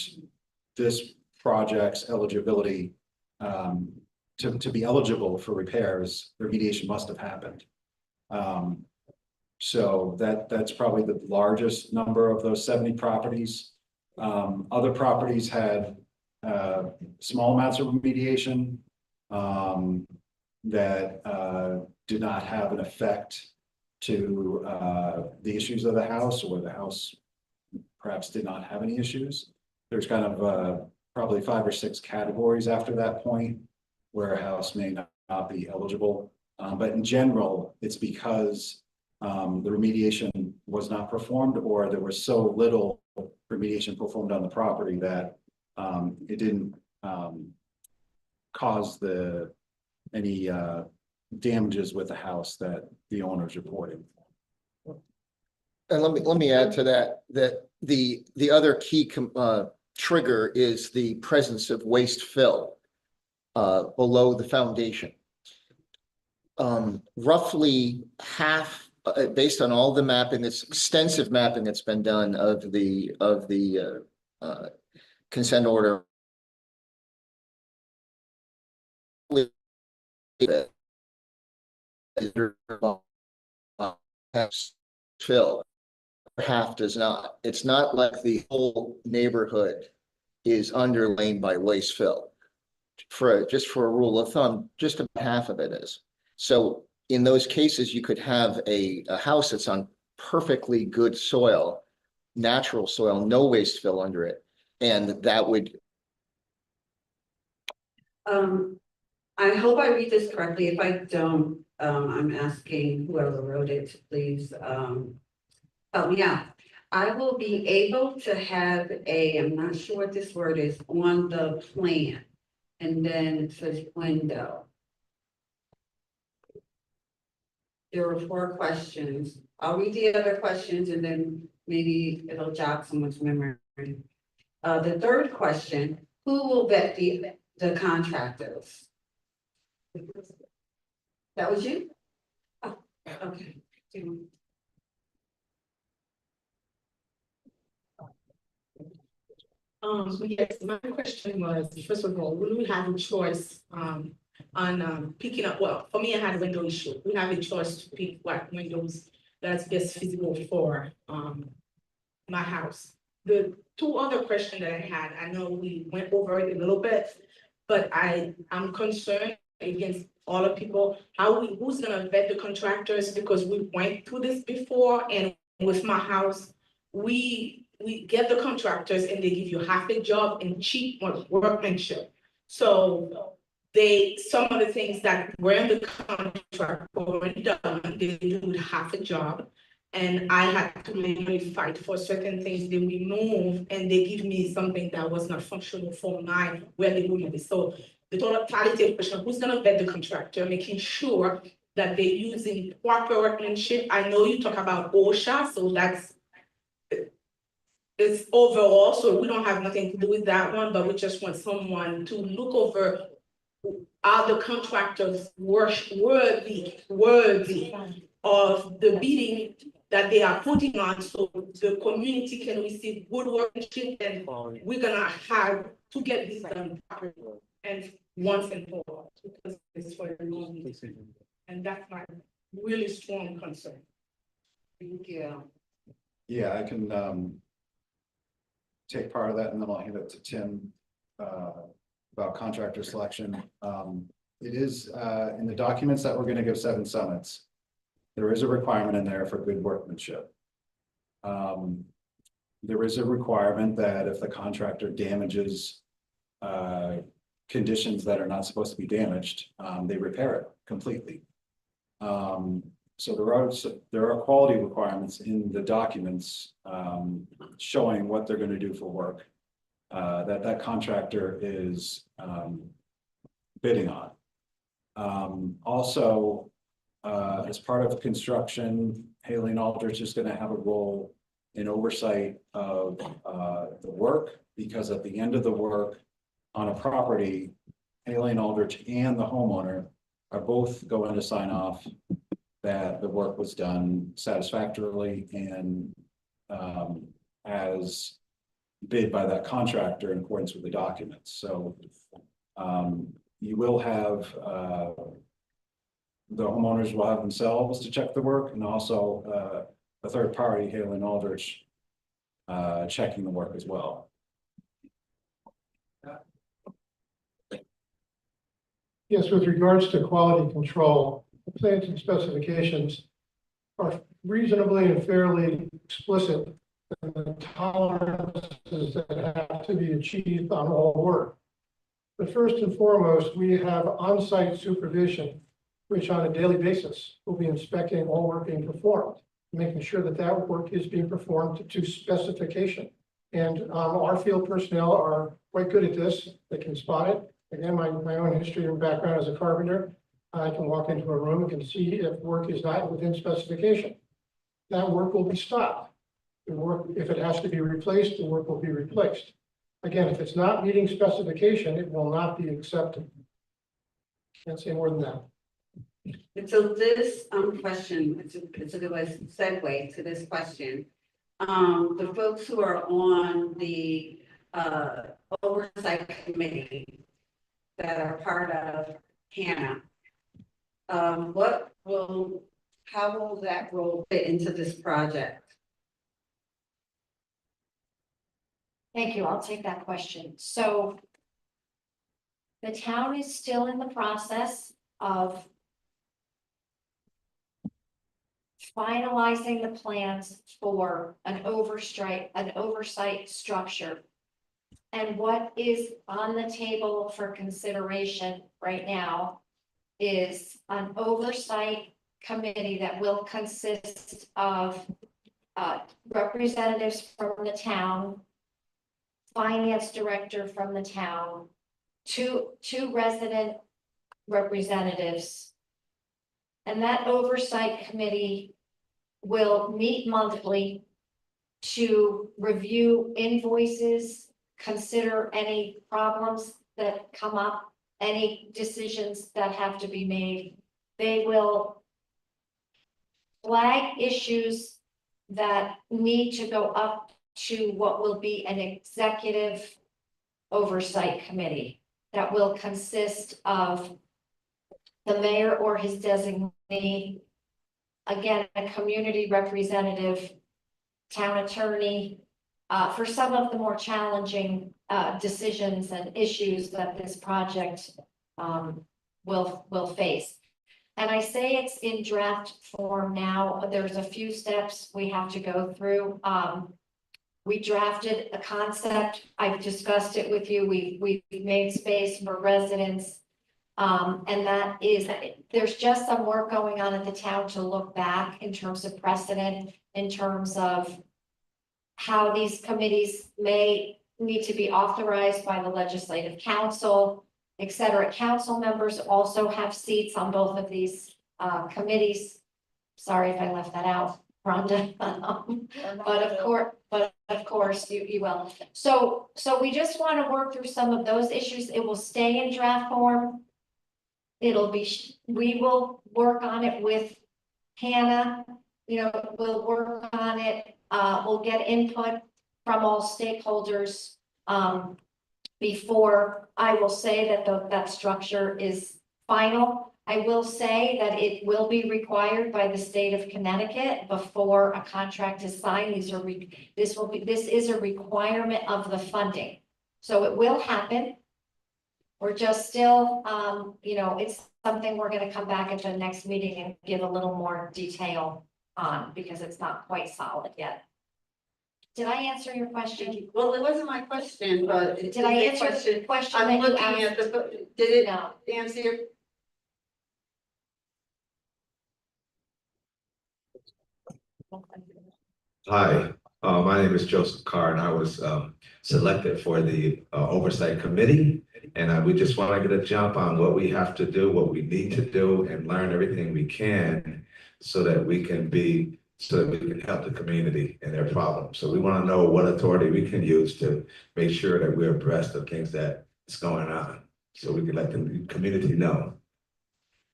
this project's eligibility, to be eligible for repairs, remediation must have happened. So that's probably the largest number of those 70 properties. Other properties had small amounts of remediation that did not have an effect to the issues of the house, or the house perhaps did not have any issues. There's kind of probably 5 or 6 categories after that point. where a house may not be eligible. But in general, it's because the remediation was not performed, or there was so little remediation performed on the property that it didn't cause any damages with the house that the owner's reporting. And let me add to that, that the other key trigger is the presence of waste fill below the foundation. Roughly half, based on all the mapping, this extensive mapping that's been done of the consent order. Fill, half does not. It's not like the whole neighborhood is underlain by waste fill. Just for a rule of thumb, just about half of it is. So in those cases, you could have a house that's on perfectly good soil, natural soil, no waste fill under it. And that would. I hope I read this correctly. If I don't, I'm asking whoever wrote it to please, help me out. I will be able to have I'm not sure what this word is, on the plan. And then it says window. There were 4 questions. I'll read the other questions and then maybe it'll jog someone's memory. The third question, who will vet the contractors? That was you? Oh, okay. Yes, my question was, first of all, will we have a choice, on, picking up, well, for me, I had a window issue. We have a choice to pick what windows that's best feasible for, my house. The 2 other questions that I had, I know we went over it a little bit, but I'm concerned against all the people, who's gonna vet the contractors, because we went through this before, and with my house, we get the contractors and they give you half a job and cheap workmanship. So some of the things that were in the contract already done, they do half a job. And I had to literally fight for certain things they remove, and they give me something that was not functional for where they remove it. So the totality question, who's gonna vet the contractor, making sure that they're using proper workmanship. I know you talk about OSHA, so it's overall, so we don't have nothing to do with that one, but we just want someone to look over, are the contractors worthy of the bidding that they are putting on, so the community can receive good workmanship, and we're gonna have to get this done properly and once and for all, because it's for the long. And that's my really strong concern. Thank you. Yeah, I can take part of that, and then I'll hand it to Tim about contractor selection. It is in the documents that we're going to give Seven Summits. There is a requirement in there for good workmanship. There is a requirement that if the contractor damages conditions that are not supposed to be damaged, they repair it completely. So there are quality requirements in the documents showing what they're going to do for work that contractor is bidding on. Also, as part of construction, Haley Aldrich is going to have a role in oversight of the work, because at the end of the work on a property, Haley Aldrich and the homeowner are both going to sign off that the work was done satisfactorily and as bid by that contractor in accordance with the documents. So you will have the homeowners will have themselves to check the work, and also a third party, Haley Aldrich, checking the work as well. Yes, with regards to quality control, the plans and specifications are reasonably and fairly explicit in the tolerances that have to be achieved on all work. But first and foremost, we have on-site supervision, which on a daily basis will be inspecting all work being performed, making sure that that work is being performed to specification. And our field personnel are quite good at this. They can spot it. Again, my own history and background as a carpenter, I can walk into a room and can see if work is not within specification. That work will be stopped. The work, if it has to be replaced, the work will be replaced. Again, if it's not meeting specification, it will not be accepted. Can't say more than that. And so this question, it's a good segue to this question. The folks who are on the oversight committee that are part of Hannah, how will that role fit into this project? Thank you. I'll take that question. So the town is still in the process of finalizing the plans for an oversight structure. And what is on the table for consideration right now is an oversight committee that will consist of representatives from the town, finance director from the town, two resident representatives. And that oversight committee will meet monthly to review invoices, consider any problems that come up, any decisions that have to be made. They will flag issues that need to go up to what will be an executive oversight committee that will consist of the mayor or his designee, again, a community representative, town attorney, for some of the more challenging decisions and issues that this project will face. And I say it's in draft form now. There's a few steps we have to go through. We drafted a concept. I've discussed it with you. We've made space for residents. And that is, there's just some work going on at the town to look back in terms of precedent, in terms of how these committees may need to be authorized by the legislative council, et cetera. Council members also have seats on both of these committees. Sorry if I left that out, Rhonda. But of course, you will. So we just want to work through some of those issues. It will stay in draft form. We will work on it with Hannah. We'll work on it. We'll get input from all stakeholders before I will say that that structure is final. I will say that it will be required by the state of Connecticut before a contract is signed. This is a requirement of the funding. So it will happen. We're just still, it's something we're going to come back at the next meeting and give a little more detail on because it's not quite solid yet. Did I answer your question? Well, it wasn't my question, but Did I answer the question that I'm you looking at asked? did it No. answer your? Hi, my name is Joseph Carr, and I was selected for the Oversight Committee. And we just want to get a jump on what we have to do, what we need to do, and learn everything we can so that we can help the community and their problems. So we want to know what authority we can use to make sure that we're abreast of things that is going on, so we can let the community know.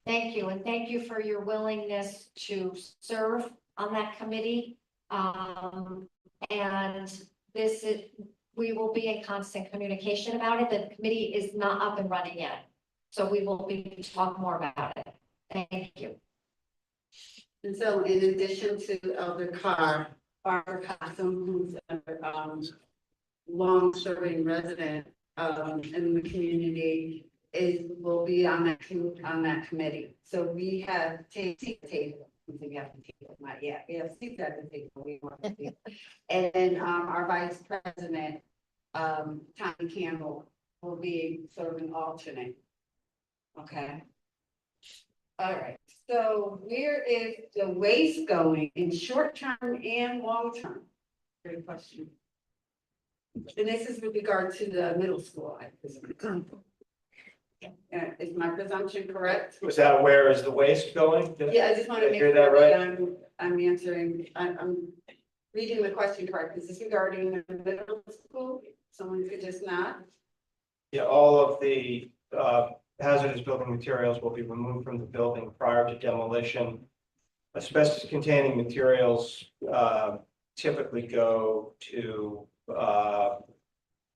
Thank you, and thank you for your willingness to serve on that committee. And we will be in constant communication about it. The committee is not up and running yet, so we will be talking more about it. Thank you. And so in addition to Elder Carr, Barbara Coxum, who's a long-serving resident in the community, will be on that committee. So we have seats at the table. We have the table, not yet. We have seats at the table. We want to. And then our vice president, Tommy Campbell, will be sort of an alternate. Okay. All right, so where is the waste going in short term and long term? Great question. And this is with regard to the middle school, I presume. Is my presumption correct? Was that where is the waste going? Yeah, I just want to Did I make hear sure that right? that I'm answering, I'm reading the question correct. Is this regarding the middle school? Someone could just not. Yeah, all of the hazardous building materials will be removed from the building prior to demolition. Asbestos containing materials typically go to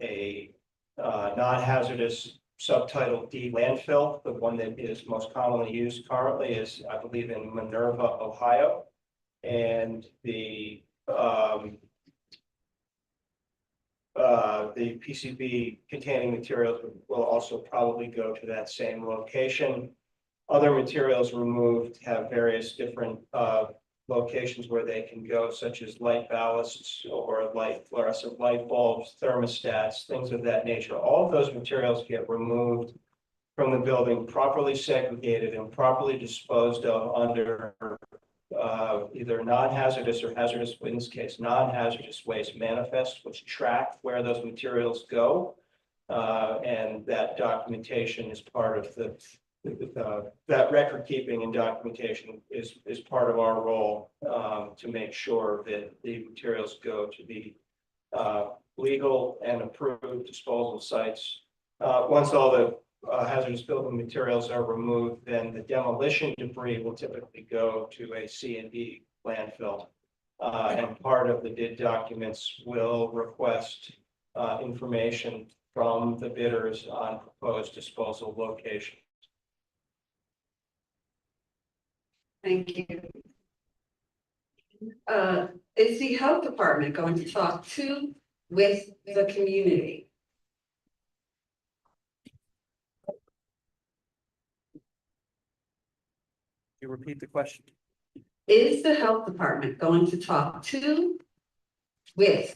a non-hazardous subtitle D landfill. The one that is most commonly used currently is, I believe, in Minerva, Ohio. And the PCB containing materials will also probably go to that same location. Other materials removed have various different locations where they can go, such as light ballasts or light fluorescent light bulbs, thermostats, things of that nature. All of those materials get removed from the building, properly segregated and properly disposed of under either non-hazardous or hazardous, in this case, non-hazardous waste manifest, which track where those materials go. And that documentation is part of that record keeping and documentation is part of our role to make sure that the materials go to the legal and approved disposal sites. Once all the hazardous building materials are removed, then the demolition debris will typically go to a C&D landfill. And part of the bid documents will request information from the bidders on proposed disposal location. Thank you. Is the health department going to talk to with the community? You repeat the question. Is the health department going to talk to with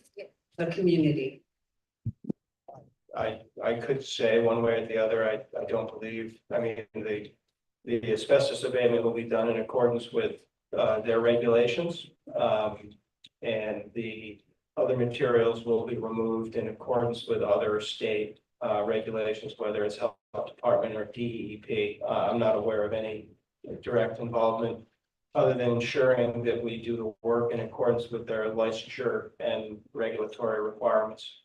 the community? I could say one way or the other. I don't believe, I mean, the asbestos abatement will be done in accordance with their regulations. And the other materials will be removed in accordance with other state regulations, whether it's health department or DEP. I'm not aware of any direct involvement other than ensuring that we do the work in accordance with their licensure and regulatory requirements.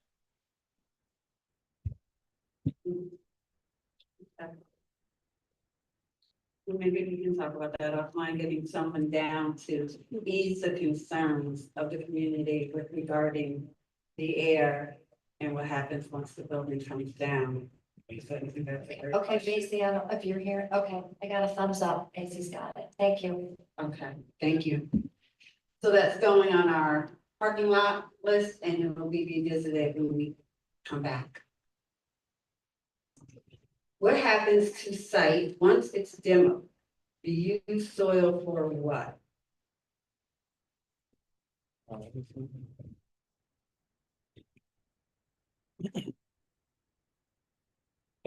Maybe we can talk about that offline, getting someone down to ease the concerns of the community with regarding the air and what happens once the building comes down. Okay, Basie, I don't know if you're here. Okay, I got a thumbs up. Basie's got it. Thank you. Okay, thank you. So that's going on our parking lot list and it will be revisited when we come back. What happens to site once it's demoed? Do you use soil for what?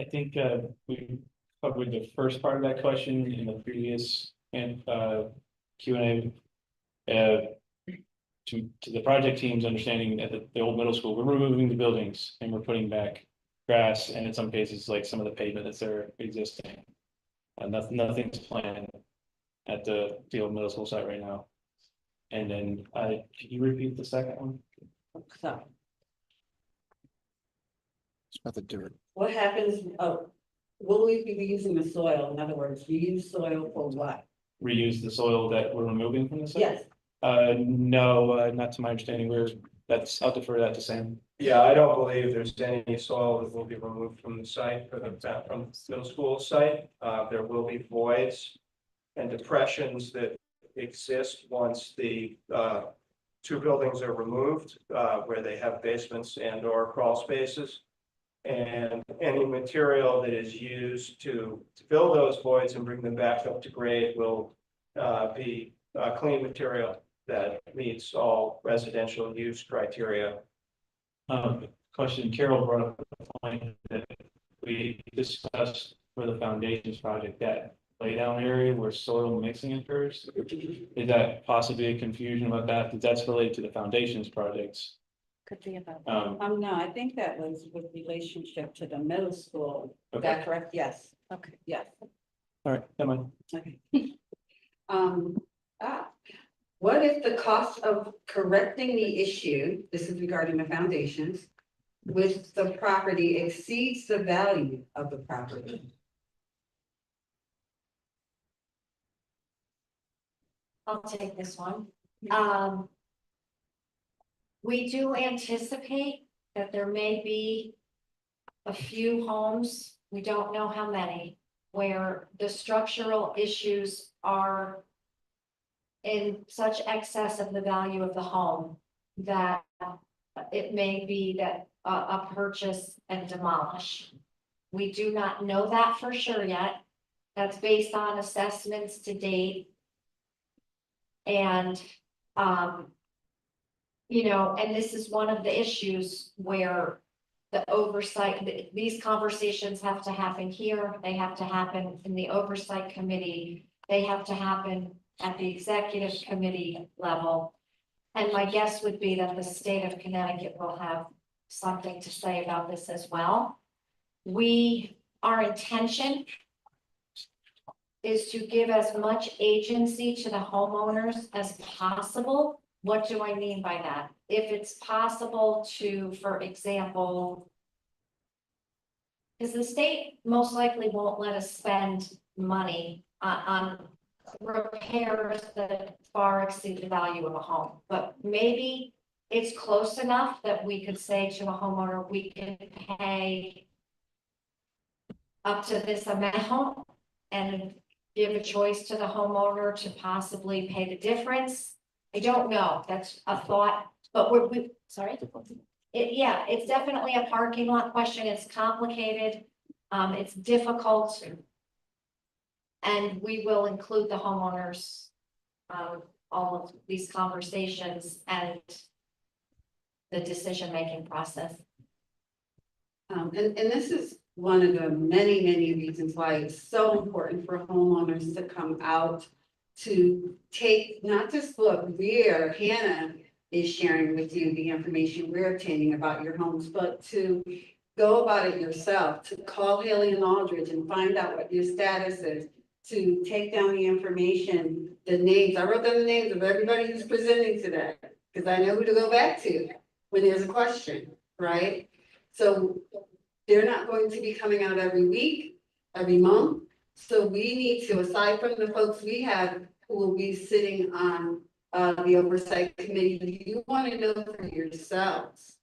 I think we covered the first part of that question in the previous Q&A. To the project team's understanding at the old middle school, we're removing the buildings and we're putting back grass and in some cases like some of the pavement that's there existing. Nothing's planned at the old middle school site right now. And then can you repeat the second one? So It's about the dirt. what happens, will we be reusing the soil? In other words, reuse soil for what? Reuse the soil that we're removing from the site? Yes, No, not to my understanding. I'll defer that to Sam. Yeah, I don't believe there's any soil that will be removed from the site from the middle school site. There will be voids and depressions that exist once the two buildings are removed, where they have basements and or crawl spaces. And any material that is used to fill those voids and bring them back up to grade will be clean material that meets all residential use criteria. question, Carol brought up the point that we discussed for the foundations project, that laydown area where soil mixing occurs. Is that possibly a confusion about that? Because that's related to the foundations projects. Could be about. No, I think that was with relationship to the middle school. Is Okay. that correct? Yes. Okay. Yes. All right, never mind. Okay. What if the cost of correcting the issue, this is regarding the foundations, with the property exceeds the value of the property? I'll take this one. We do anticipate that there may be a few homes, we don't know how many, where the structural issues are in such excess of the value of the home that it may be that a purchase and demolish. We do not know that for sure yet. That's based on assessments to date. And, you know, and this is one of the issues where the oversight, these conversations have to happen here, they have to happen in the oversight committee, they have to happen at the executive committee level. And my guess would be that the state of Connecticut will have something to say about this as well. Our intention is to give as much agency to the homeowners as possible. What do I mean by that? If it's possible to, for example, because the state most likely won't let us spend money on repairs that far exceed the value of a home, but maybe it's close enough that we could say to a homeowner, we can pay up to this amount and give a choice to the homeowner to possibly pay the difference. I don't know, that's a thought, but sorry? Yeah, it's definitely a parking lot question, it's complicated, it's difficult. And we will include the homeowners, all of these conversations and the decision-making process. And this is one of the many, many reasons why it's so important for homeowners to come out to take, not just what Hannah is sharing with you, the information we're obtaining about your homes, but to go about it yourself, to call Haley and Aldridge and find out what your status is, to take down the information, the names. I wrote down the names of everybody who's presenting today, because I know who to go back to when there's a question, right? So they're not going to be coming out every week, every month. So we need to, aside from the folks we have who will be sitting on the oversight committee, you want to know for yourselves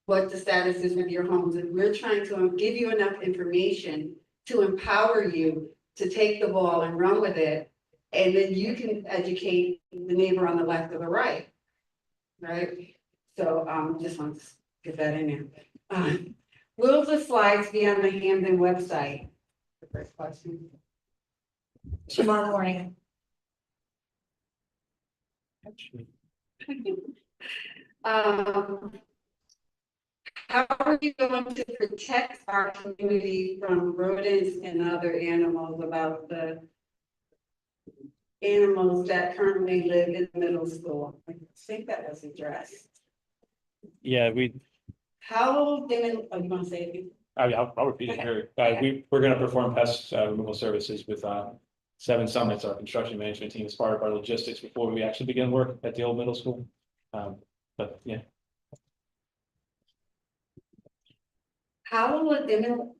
what the status is with your homes. And we're trying to give you enough information to empower you to take the ball and run with it. And then you can educate the neighbor on the left or the right. Right? So just want to get that in there. Will the slides be on the Hamden website? The first question. Tomorrow morning. How are you going to protect our community from rodents and other animals, about the animals that currently live in middle school? I think that was addressed. Yeah, How, you want to say it? I'll repeat it here. We're gonna perform pest removal services with 7 Summits, our construction management team, as part of our logistics before we actually begin work at the old middle school. But yeah. How will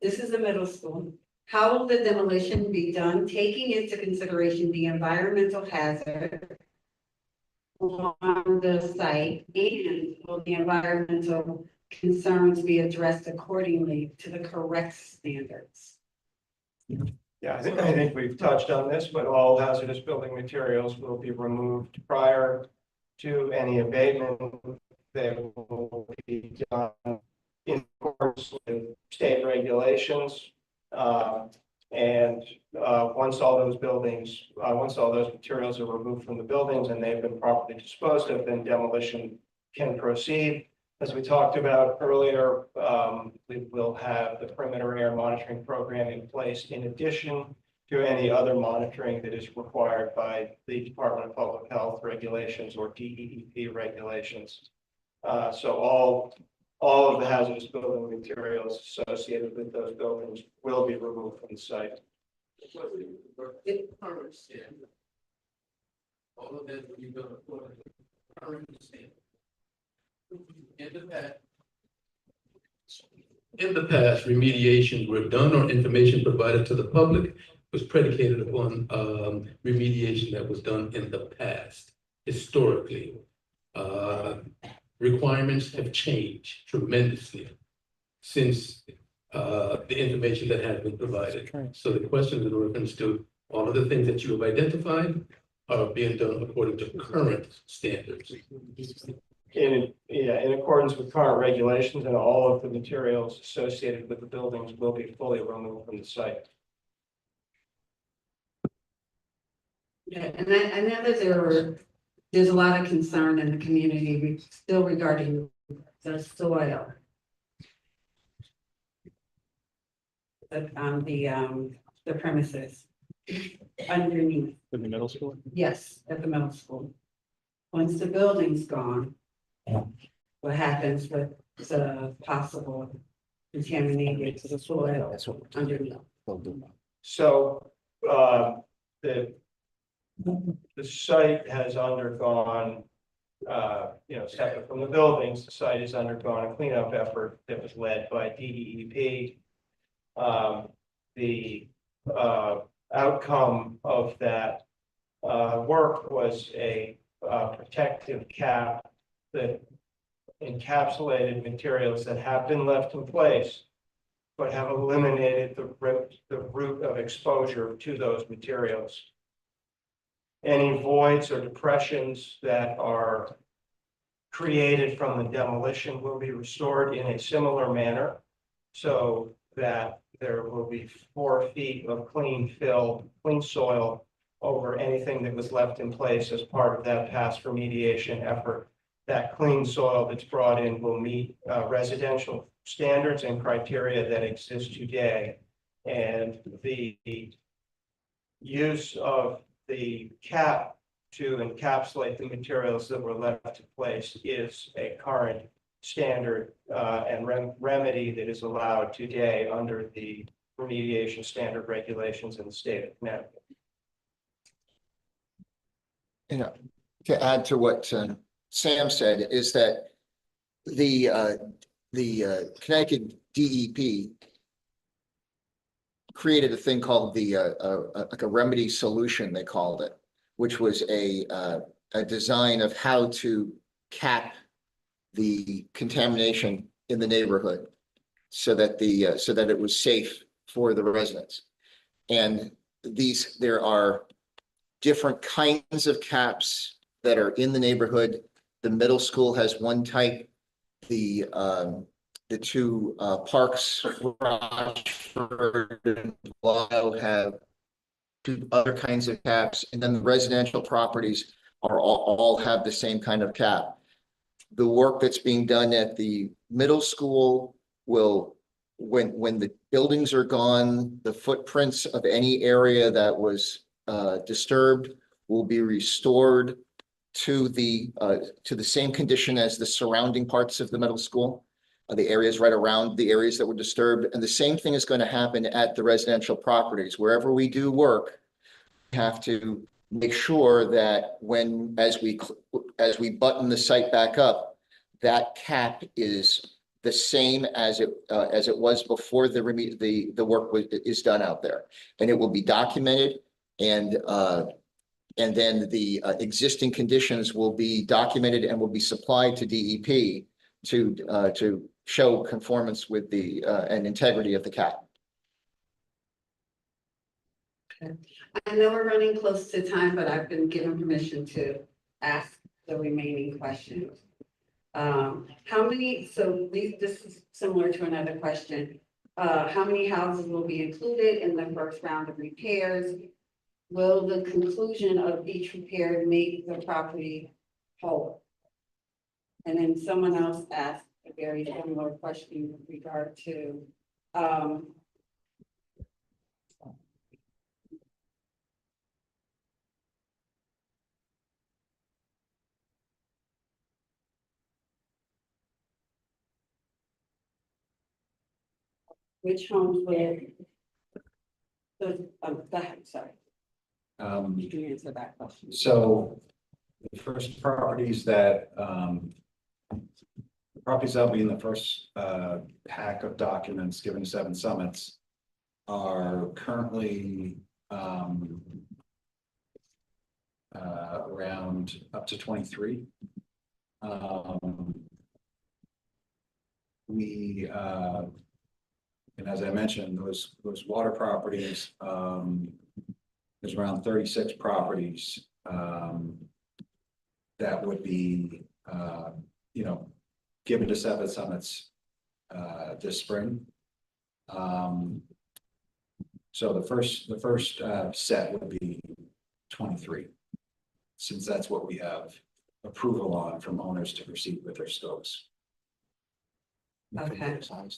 this is a middle school. How will the demolition be done, taking into consideration the environmental hazard on the site, and will the environmental concerns be addressed accordingly to the correct standards? Yeah, I think we've touched on this, but all hazardous building materials will be removed prior to any abatement. They will be done in accordance with state regulations. Once all those materials are removed from the buildings and they've been properly disposed of, then demolition can proceed. As we talked about earlier, we will have the perimeter air monitoring program in place in addition to any other monitoring that is required by the Department of Public Health regulations or DEEP regulations. So all of the hazardous building materials associated with those buildings will be removed from the site. All of that will be done according to current standard. In the past, remediations were done or information provided to the public was predicated upon remediation that was done in the past, historically. Requirements have changed tremendously since the information that has been provided. So the question in reference to all of the things that you have identified are being done according to current standards. In accordance with current regulations, and all of the materials associated with the buildings will be fully removed from the site. Yeah, and I know that there's a lot of concern in the community still regarding the soil. On the premises underneath. In the middle school? Yes, at the middle school. Once the building's gone, what happens with the possible contaminated soil underneath? So, the site has undergone, separate from the buildings, the site has undergone a cleanup effort that was led by DEEP. The outcome of that work was a protective cap that encapsulated materials that have been left in place, but have eliminated the route of exposure to those materials. Any voids or depressions that are created from the demolition will be restored in a similar manner, so that there will be 4 feet of clean fill, clean soil over anything that was left in place as part of that past remediation effort. That clean soil that's brought in will meet residential standards and criteria that exist today. And the use of the cap to encapsulate the materials that were left in place is a current standard and remedy that is allowed today under the remediation standard regulations in the state of Connecticut. To add to what Sam said is that the Connecticut DEP created a thing called like a remedy solution, they called it, which was a design of how to cap the contamination in the neighborhood so that it was safe for the residents. And there are different kinds of caps that are in the neighborhood. The middle school has one type. The 2 parks, Rochford and Lyle, have 2 other kinds of caps, and then the residential properties are all have the same kind of cap. The work that's being done at the middle school will, when the buildings are gone, the footprints of any area that was disturbed will be restored to the same condition as the surrounding parts of the middle school, the areas right around the areas that were disturbed. And the same thing is going to happen at the residential properties. Wherever we do work, we have to make sure that as we button the site back up, that cap is the same as it was before the work is done out there, and it will be documented, and then the existing conditions will be documented and will be supplied to DEP to show conformance with the and integrity of the cap. I know we're running close to time, but I've been given permission to ask the remaining questions. This is similar to another question. How many houses will be included in the first round of repairs? Will the conclusion of each repair make the property whole? And then someone else asked, a very similar question with regard to, which homes were, go ahead, sorry, you can answer that question. So the first properties that, the properties that'll be in the first, pack of documents given to Seven Summits are currently, around up to 23. We, and as I mentioned, those water properties, there's around 36 properties, that would be, you know, given to Seven Summits, this spring. So the first set would be 23, since that's what we have approval on from owners to proceed with their scopes. Okay. I'm sorry.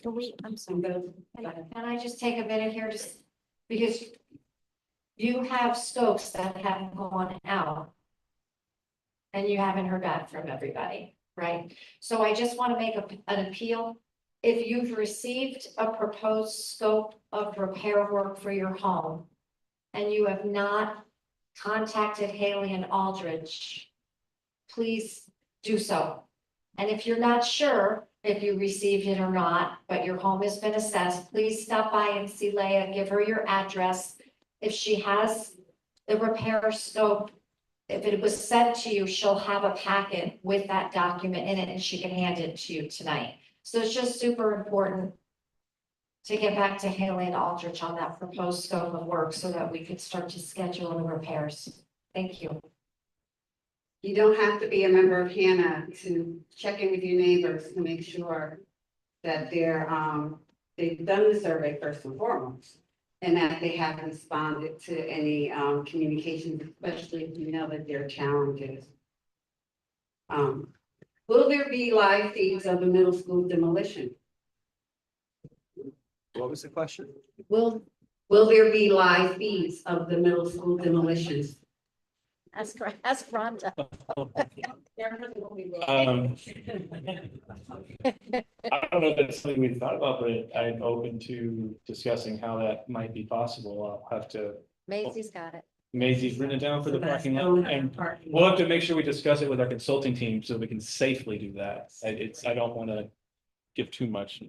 Can I just take a minute here, just because you have scopes that haven't gone out and you haven't heard back from everybody, right? So I just want to make an appeal. If you've received a proposed scope of repair work for your home and you have not contacted Haley and Aldridge, please do so. And if you're not sure if you received it or not, but your home has been assessed, please stop by and see Leah, give her your address. If she has the repair scope, if it was sent to you, she'll have a packet with that document in it and she can hand it to you tonight. So it's just super important to get back to Haley and Aldrich on that proposed scope of work so that we could start to schedule the repairs. Thank you. You don't have to be a member of HANA to check in with your neighbors to make sure that they've done the survey first and foremost. And that they have responded to any communications, especially if you know that there are challenges. Will there be live feeds of the middle school demolition? What was the question? Will there be live feeds of the middle school demolitions? Ask Rhonda. I don't know if that's something we've thought about, but I'm open to discussing how that might be possible. I'll have to, Maisie's got it. Maisie's written it down for the So that's parking lot, going on and parking we'll lot. have to make sure we discuss it with our consulting team so we can safely do that. I don't want to give too much.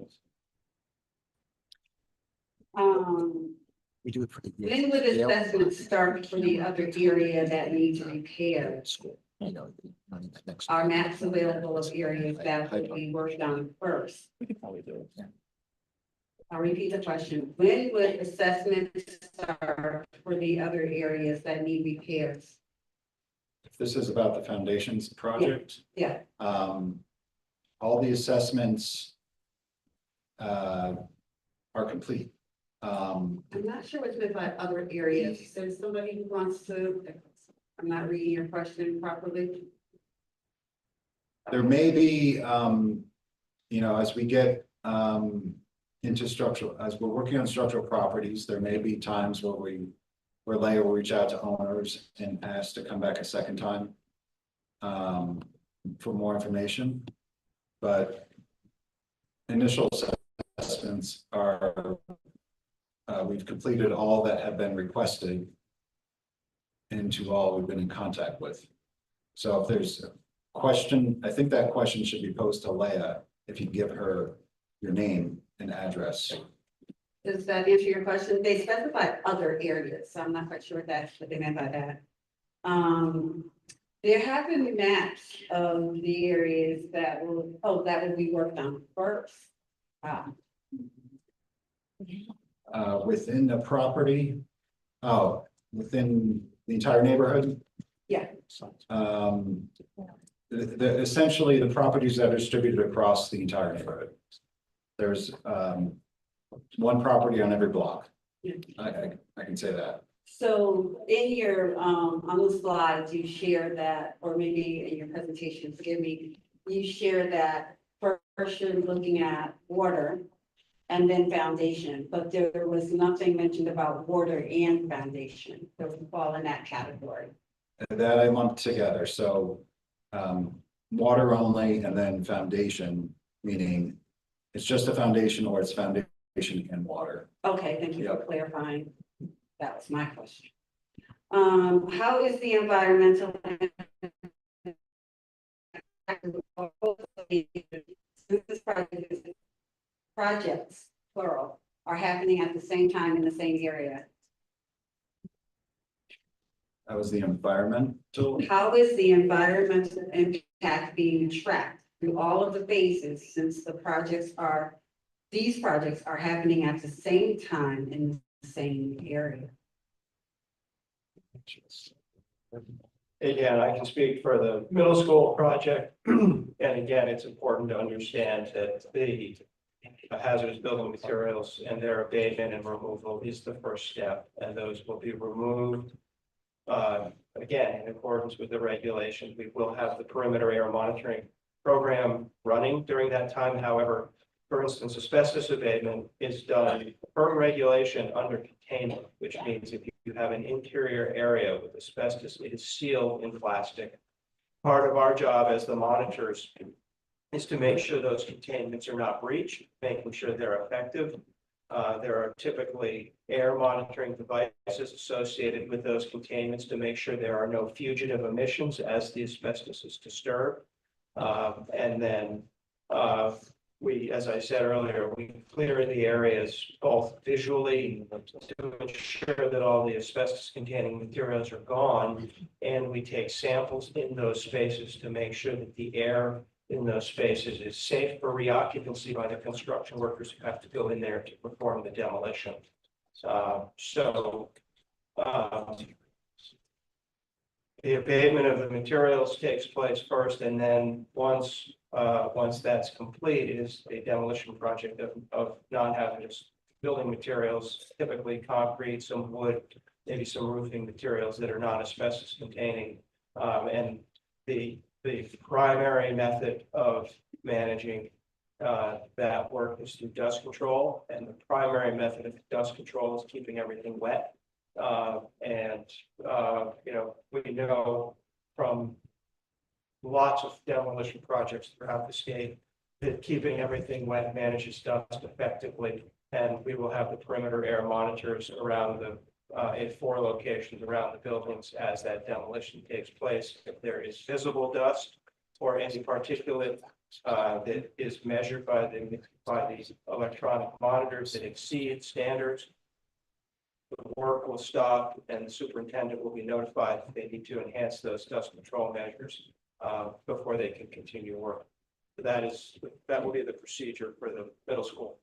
We do it for the year. When would assessment start for the other area that needs repair? School, you know, on the next. Are maps available of areas that would be worked on first? We could probably do it. I'll repeat the question. When would assessment start for the other areas that need repairs? If this is about the foundations project, Yeah, all the assessments are complete. I'm not sure what's meant by other areas. There's somebody who wants to, I'm not reading your question properly. There may be, you know, as we get into structural, as we're working on structural properties, there may be times where Leah will reach out to owners and ask to come back a second time for more information. But initial assessments are, we've completed all that have been requested and to all we've been in contact with. So if there's a question, I think that question should be posed to Leah, if you give her your name and address. Does that answer your question? They specify other areas, so I'm not quite sure that's what they meant by that. There have been maps of the areas that will be worked on first. Within the property, within the entire neighborhood? Yeah. Essentially, the properties that are distributed across the entire neighborhood. There's one property on every block. Yeah. I can say that. So in your, on the slides, you share that, or maybe in your presentation, forgive me, you share that first you're looking at water and then foundation, but there was nothing mentioned about water and foundation. That would fall in that category. And that I lumped together, so water only and then foundation, meaning it's just a foundation or it's foundation and water. Okay, thank you for Yep. clarifying. That was my question. How is the environmental projects, plural, are happening at the same time in the same area? That was the environmental. How is the environmental impact being tracked through all of the phases since these projects are happening at the same time in the same area? Again, I can speak for the middle school project. And again, it's important to understand that the hazardous building materials and their abatement and removal is the first step, and those will be removed. Again, in accordance with the regulations, we will have the perimeter air monitoring program running during that time. However, for instance, asbestos abatement is done per regulation under containment, which means if you have an interior area with asbestos, it is sealed in plastic. Part of our job as the monitors is to make sure those containments are not breached, making sure they're effective. There are typically air monitoring devices associated with those containments to make sure there are no fugitive emissions as the asbestos is disturbed. And then we, as I said earlier, we clear the areas both visually to ensure that all the asbestos containing materials are gone. And we take samples in those spaces to make sure that the air in those spaces is safe for reoccupancy by the construction workers who have to go in there to perform the demolition. The abatement of the materials takes place first, and then once that's complete, it is a demolition project of non-hazardous building materials, typically concrete, some wood, maybe some roofing materials that are non-asbestos containing. And the primary method of managing that work is through dust control, and the primary method of dust control is keeping everything wet. We know from lots of demolition projects throughout the state that keeping everything wet manages dust effectively. And we will have the perimeter air monitors around in 4 locations around the buildings as that demolition takes place. If there is visible dust or any particulate that is measured by these electronic monitors that exceed standards, the work will stop and the superintendent will be notified if they need to enhance those dust control measures before they can continue work. That will be the procedure for the middle school.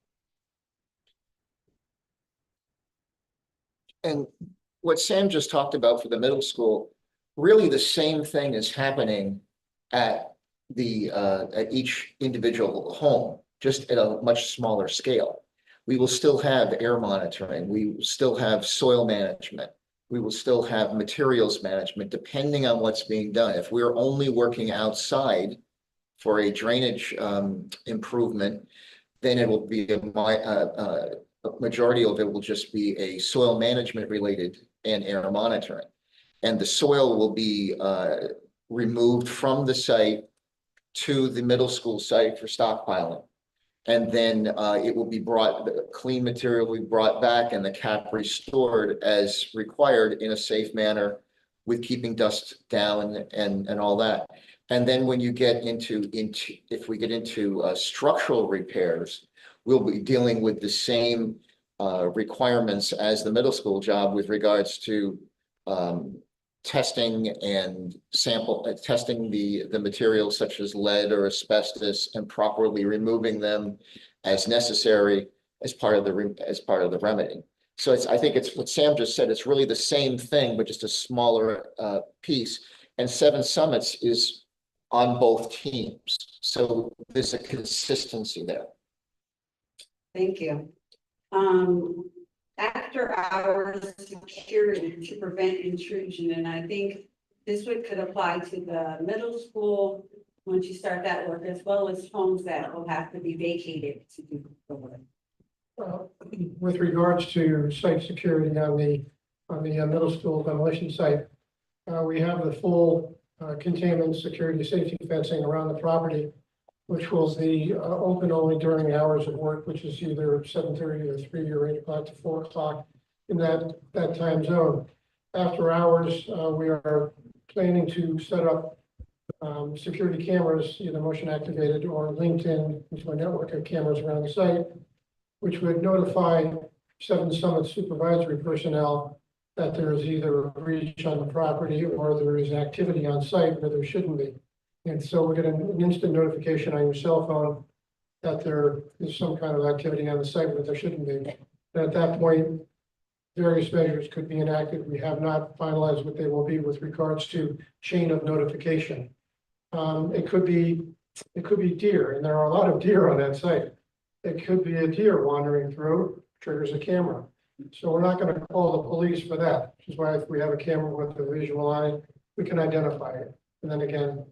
And what Sam just talked about for the middle school, really the same thing is happening at at each individual home, just at a much smaller scale. We will still have air monitoring. We will still have soil management. We will still have materials management, depending on what's being done. If we're only working outside for a drainage improvement, then it will be a majority of it will just be a soil management related and air monitoring. And the soil will be removed from the site to the middle school site for stockpiling. And then it will be the clean material will be brought back and the cap restored as required in a safe manner with keeping dust down and all that. And then when you get if we get into structural repairs, we'll be dealing with the same requirements as the middle school job with regards to testing and testing the materials such as lead or asbestos and properly removing them as necessary as part of the remedy. So I think it's what Sam just said. It's really the same thing, but just a smaller piece. And Seven Summits is on both teams, so there's a consistency there. Thank you. After hours security to prevent intrusion, and I think this could apply to the middle school once you start that work, as well as homes that will have to be vacated to do the work? With regards to site security on the middle school demolition site, we have the full containment, security, safety fencing around the property, which will be open only during hours of work, which is either 7:30 to 3 or 8 o'clock to 4 o'clock in that time zone. After hours, we are planning to set up security cameras, either motion activated or linked in into a network of cameras around the site, which would notify Seven Summit supervisory personnel that there is either a breach on the property or there is activity on site where there shouldn't be. And so we're getting an instant notification on your cell phone that there is some kind of activity on the site that there shouldn't be. And at that point, various measures could be enacted. We have not finalized what they will be with regards to chain of notification. It could be deer, and there are a lot of deer on that site. It could be a deer wandering through, triggers a camera. So we're not going to call the police for that, which is why if we have a camera with a visual on it, we can identify it. And then again,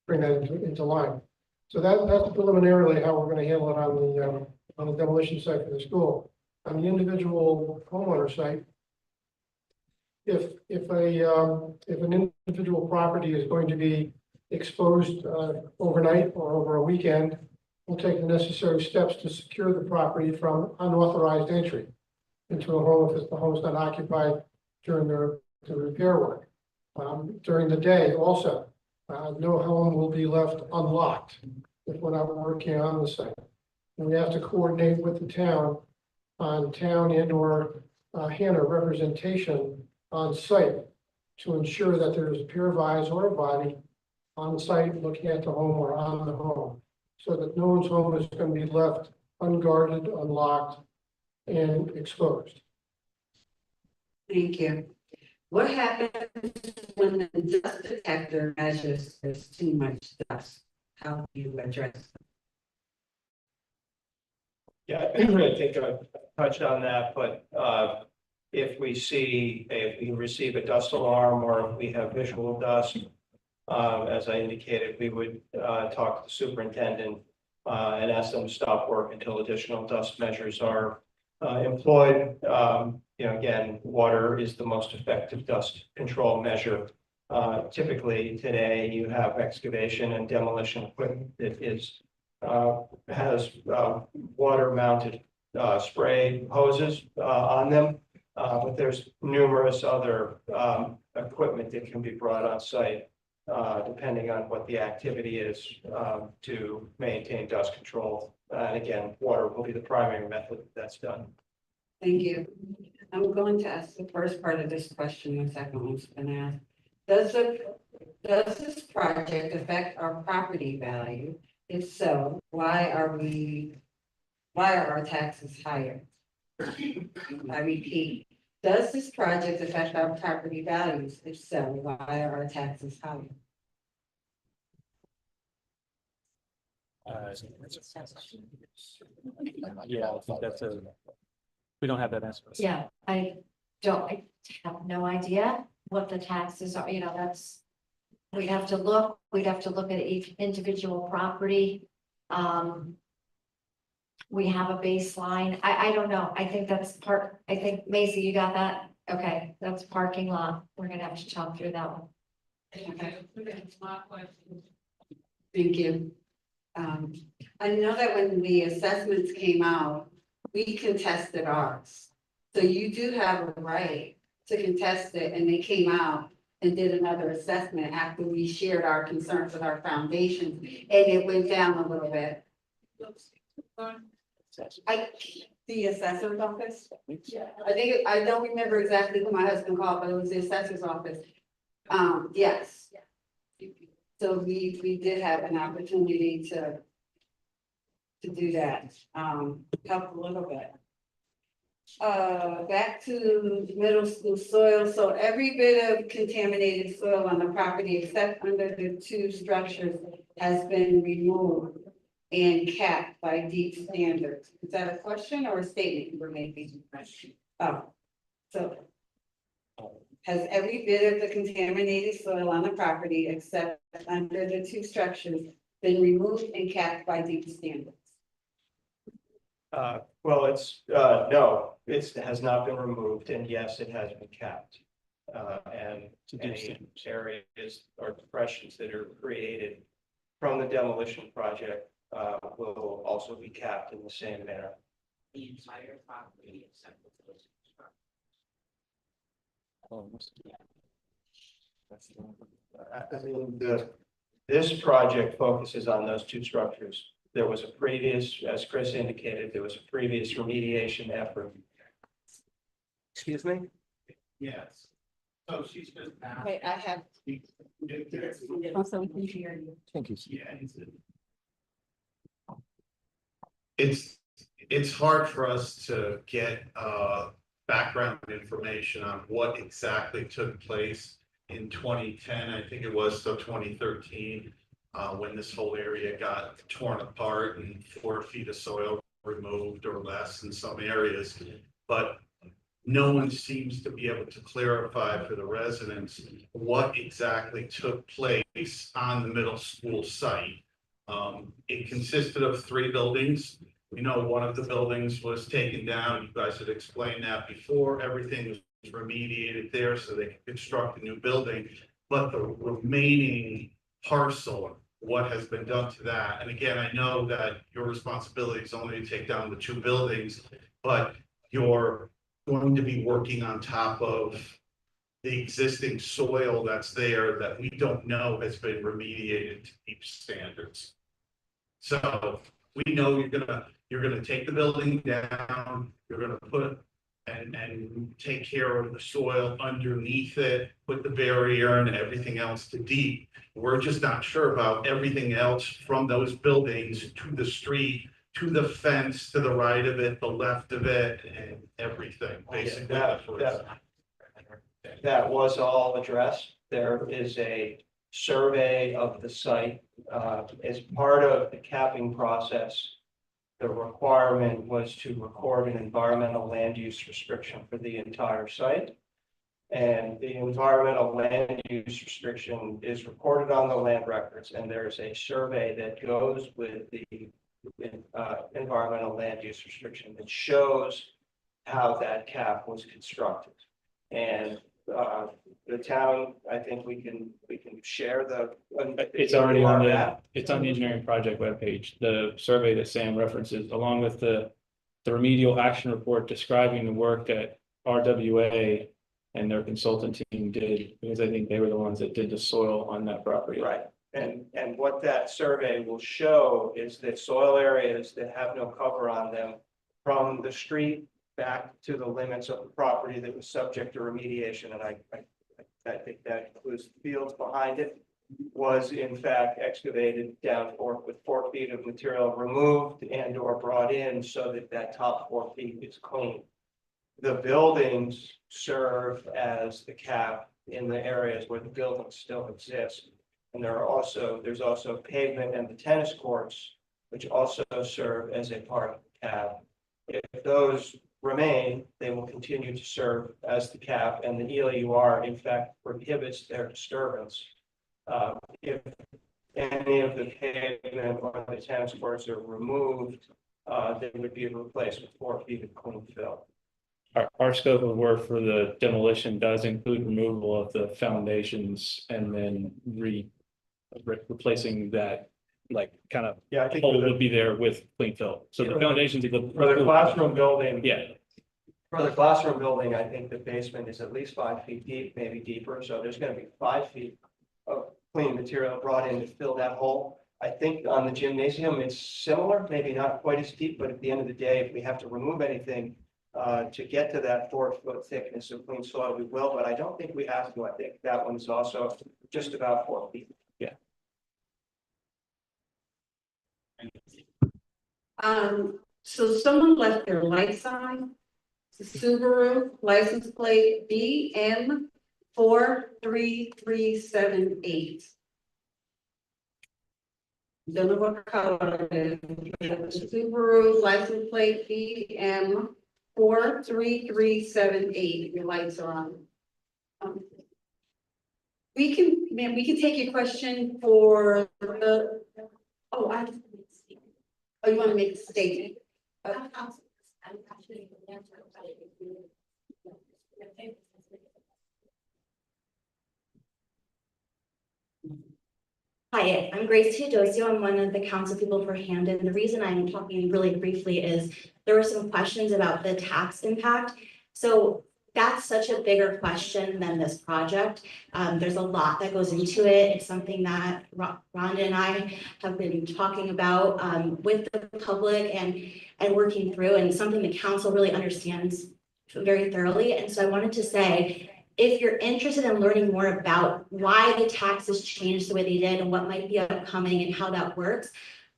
bring that into line. So that's preliminarily how we're going to handle it on the demolition site for the school. On the individual homeowner site, if an individual property is going to be exposed overnight or over a weekend, we'll take the necessary steps to secure the property from unauthorized entry into a home if the home is not occupied during the repair work. During the day also, no home will be left unlocked if we're not working on the site. And we have to coordinate with the town on town and or HANA representation on site to ensure that there is a pair of eyes or a body on the site looking at the home or on the home, so that no one's home is going to be left unguarded, unlocked, and exposed. Thank you. What happens when the dust detector measures there's too much dust? How do you address it? Yeah, I think I touched on that, but if we receive a dust alarm or if we have visual dust, as I indicated, we would talk to the superintendent and ask them to stop work until additional dust measures are employed. Again, water is the most effective dust control measure. Typically today you have excavation and demolition equipment that has water mounted spray hoses on them. But there's numerous other equipment that can be brought on site depending on what the activity is to maintain dust control. And again, water will be the primary method that's done. Thank you. I'm going to ask the first part of this question, the second one's been asked. Does this project affect our property value? If so, why are our taxes higher? I repeat, does this project affect our property values? If so, why are our taxes higher? Yeah, I think we don't have that answer. Yeah, I have no idea what the taxes are, we'd have to look at each individual property. We have a baseline. I don't know. I think Maisie, you got that? Okay, that's parking lot. We're gonna have to talk through that one. Okay. My question. Thank you. I know that when the assessments came out, we contested ours. So you do have a right to contest it, and they came out and did another assessment after we shared our concerns with our foundations, and it went down a little bit. The assessor's office? I don't remember exactly who my husband called, but it was the assessor's office. Yes. So we did have an opportunity to do that, help a little bit. Back to middle school soil. So every bit of contaminated soil on the property, except under the two structures, has been removed and capped by deep standards. Is that a question or a statement you were making? Oh, so Has every bit of the contaminated soil on the property except under the two structures been removed and capped by deep standards? Well, no, it has not been removed, and yes, it has been capped. And any areas or depressions that are created from the demolition project, will also be capped in the same manner. The entire property except for those. This project focuses on those two structures. There was a previous, as Chris indicated, there was a previous remediation effort. Excuse me? Yes. So she's just. Wait, I have. Also, we can hear you. It's hard for us to get background information on what exactly took place in 2010. I think it was, so 2013, when this whole area got torn apart and 4 feet of soil removed or less in some areas. But no one seems to be able to clarify for the residents what exactly took place on the middle school site. It consisted of 3 buildings. We know one of the buildings was taken down. You guys had explained that before. Everything was remediated there so they could construct a new building. But the remaining parcel, what has been done to that? And again, I know that your responsibility is only to take down the 2 buildings, but you're going to be working on top of the existing soil that's there that we don't know has been remediated to deep standards. So we know you're gonna take the building down, you're gonna put and take care of the soil underneath it, put the barrier and everything else to deep. We're just not sure about everything else from those buildings to the street, to the fence, to the right of it, the left of it, and everything, basically. That was all addressed. There is a survey of the site. As part of the capping process, the requirement was to record an environmental land use restriction for the entire site. And the environmental land use restriction is recorded on the land records, and there's a survey that goes with the environmental land use restriction that shows how that cap was constructed. And the town, I think we can share the. It's already on it's on the engineering project webpage, the survey that Sam references, along with the remedial action report describing the work that RWA and their consultant team did, because I think they were the ones that did the soil on that property. Right. And what that survey will show is that soil areas that have no cover on them from the street back to the limits of the property that was subject to remediation, and I think that includes the fields behind it, was in fact excavated down with 4 feet of material removed and or brought in so that that top 4 feet is clean. The buildings serve as the cap in the areas where the buildings still exist. And there's also pavement and the tennis courts, which also serve as a part of the cap. If those remain, they will continue to serve as the cap, and the ELUR in fact prohibits their disturbance. If any of the pavement or the tennis courts are removed, they would be replaced with 4 feet of clean fill. Our scope of work for the demolition does include removal of the foundations and then replacing that, like kind of Yeah, I think hole would be there with clean fill. So the foundations. For the classroom building. Yeah. For the classroom building, I think the basement is at least 5 feet deep, maybe deeper. So there's going to be 5 feet of clean material brought in to fill that hole. I think on the gymnasium, it's similar, maybe not quite as deep, but at the end of the day, if we have to remove anything to get to that 4 foot thickness of clean soil, we will, but I don't think we have to. I think that one's also just about 4 feet. Yeah. So someone left their lights on. It's a Subaru license plate BM 43378. Don't know what color it is. Subaru license plate BM 43378. Your lights are on. We can take your question for the, oh, oh, you want to make a statement? Hi, I'm Grace Teodosio. I'm one of the council people for Hamden. The reason I'm talking really briefly is there were some questions about the tax impact. So that's such a bigger question than this project. There's a lot that goes into it. It's something that Rhonda and I have been talking about with the public and working through, and something the council really understands very thoroughly. And so I wanted to say, if you're interested in learning more about why the taxes changed the way they did and what might be upcoming and how that works,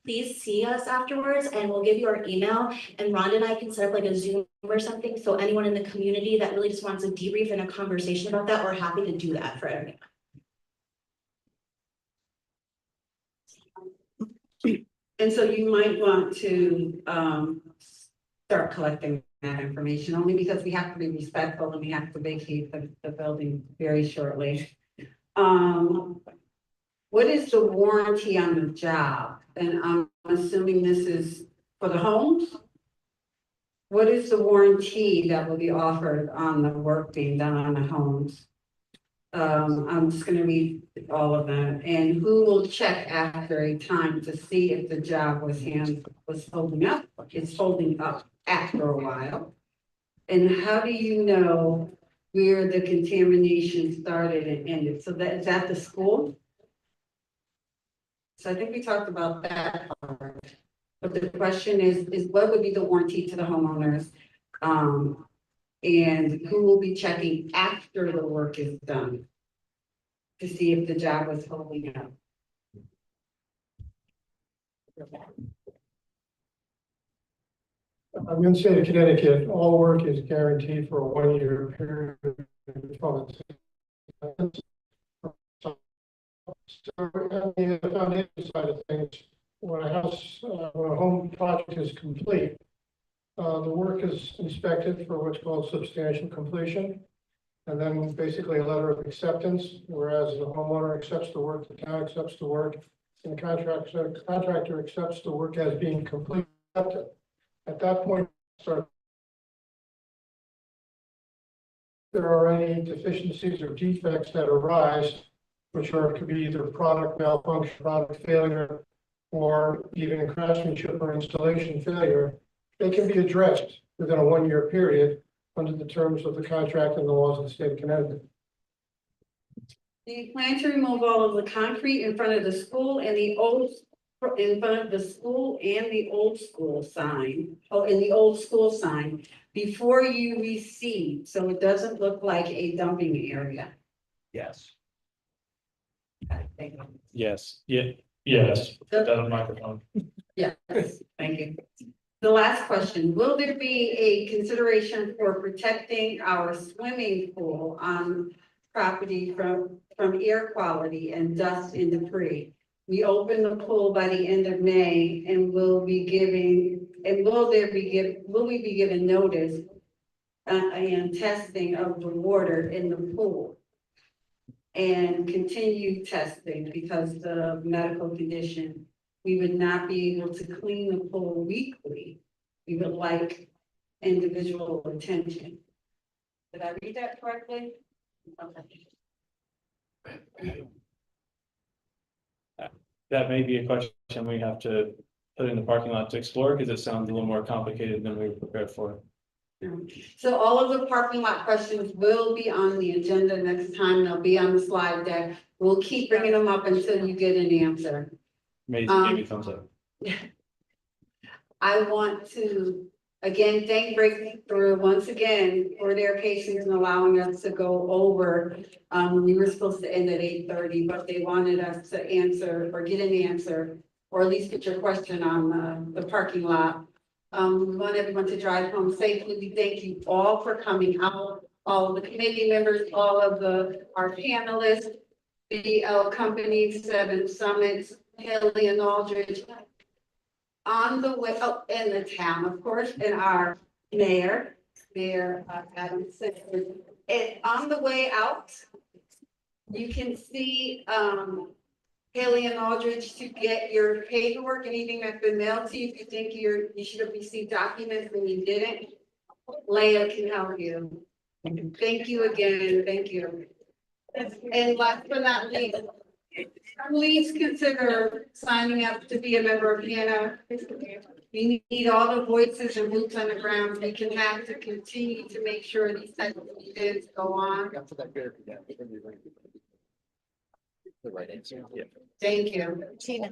please see us afterwards and we'll give you our email, and Rhonda and I can set up like a Zoom or something. So anyone in the community that really just wants a debrief and a conversation about that, we're happy to do that for everyone. And so you might want to start collecting that information, only because we have to be respectful and we have to vacate the building very shortly. What is the warranty on the job? And I'm assuming this is for the homes? What is the warranty that will be offered on the work being done on the homes? I'm just gonna read all of them. And who will check after a time to see if the job was holding up? It's holding up after a while. And how do you know where the contamination started and ended? So that is at the school? So I think we talked about that part. But the question is what would be the warranty to the homeowners? And who will be checking after the work is done to see if the job was holding up? I'm in the state of Connecticut, all work is guaranteed for a 1-year period. So on the foundation side of things, when a home project is complete, the work is inspected for what's called substantial completion. And then basically a letter of acceptance, whereas the homeowner accepts the work, the town accepts the work, and the contractor accepts the work as being complete. At that point, there are any deficiencies or defects that arise, which could be either product malfunction, product failure, or even craftsmanship or installation failure, they can be addressed within a 1-year period under the terms of the contract and the laws of the state of Connecticut. Do you plan to remove all of the concrete in front of the school and the old, in front of the school and the old school sign, in the old school sign, before you receive, so it doesn't look like a dumping area? Yes. Thank you. Yes, yes, put that on microphone. Yes, thank you. The last question, will there be a consideration for protecting our swimming pool on property from air quality and dust and debris? We open the pool by the end of May and will we be given notice and testing of the water in the pool? And continue testing because the medical condition, we would not be able to clean the pool weekly. We would like individual attention. Did I read that correctly? Okay. That may be a question we have to put in the parking lot to explore, because it sounds a little more complicated than we were prepared for. So all of the parking lot questions will be on the agenda next time. They'll be on the slide deck. We'll keep bringing them up until you get an answer. Maybe thumbs up. I want to, again, thank Breakthrough once again for their patience in allowing us to go over. We were supposed to end at 8:30, but they wanted us to answer or get an answer, or at least get your question on the parking lot. We want everyone to drive home safely. We thank you all for coming out, all of the committee members, all of our panelists, BL Company, 7 Summits, Haley and Aldridge, on the way, in the town, of course, and our mayor, Adam Simmons, on the way out, you can see, Haley and Aldridge to get your paperwork, anything that's been mailed to you. If you think you should have received documents and you didn't, Leah can help you. Thank you again, thank you. And last but not least, please consider signing up to be a member of Piano. We need all the voices and boots on the ground we can have to continue to make sure these types of events go on. The right answer. Yeah. Thank you. Tina.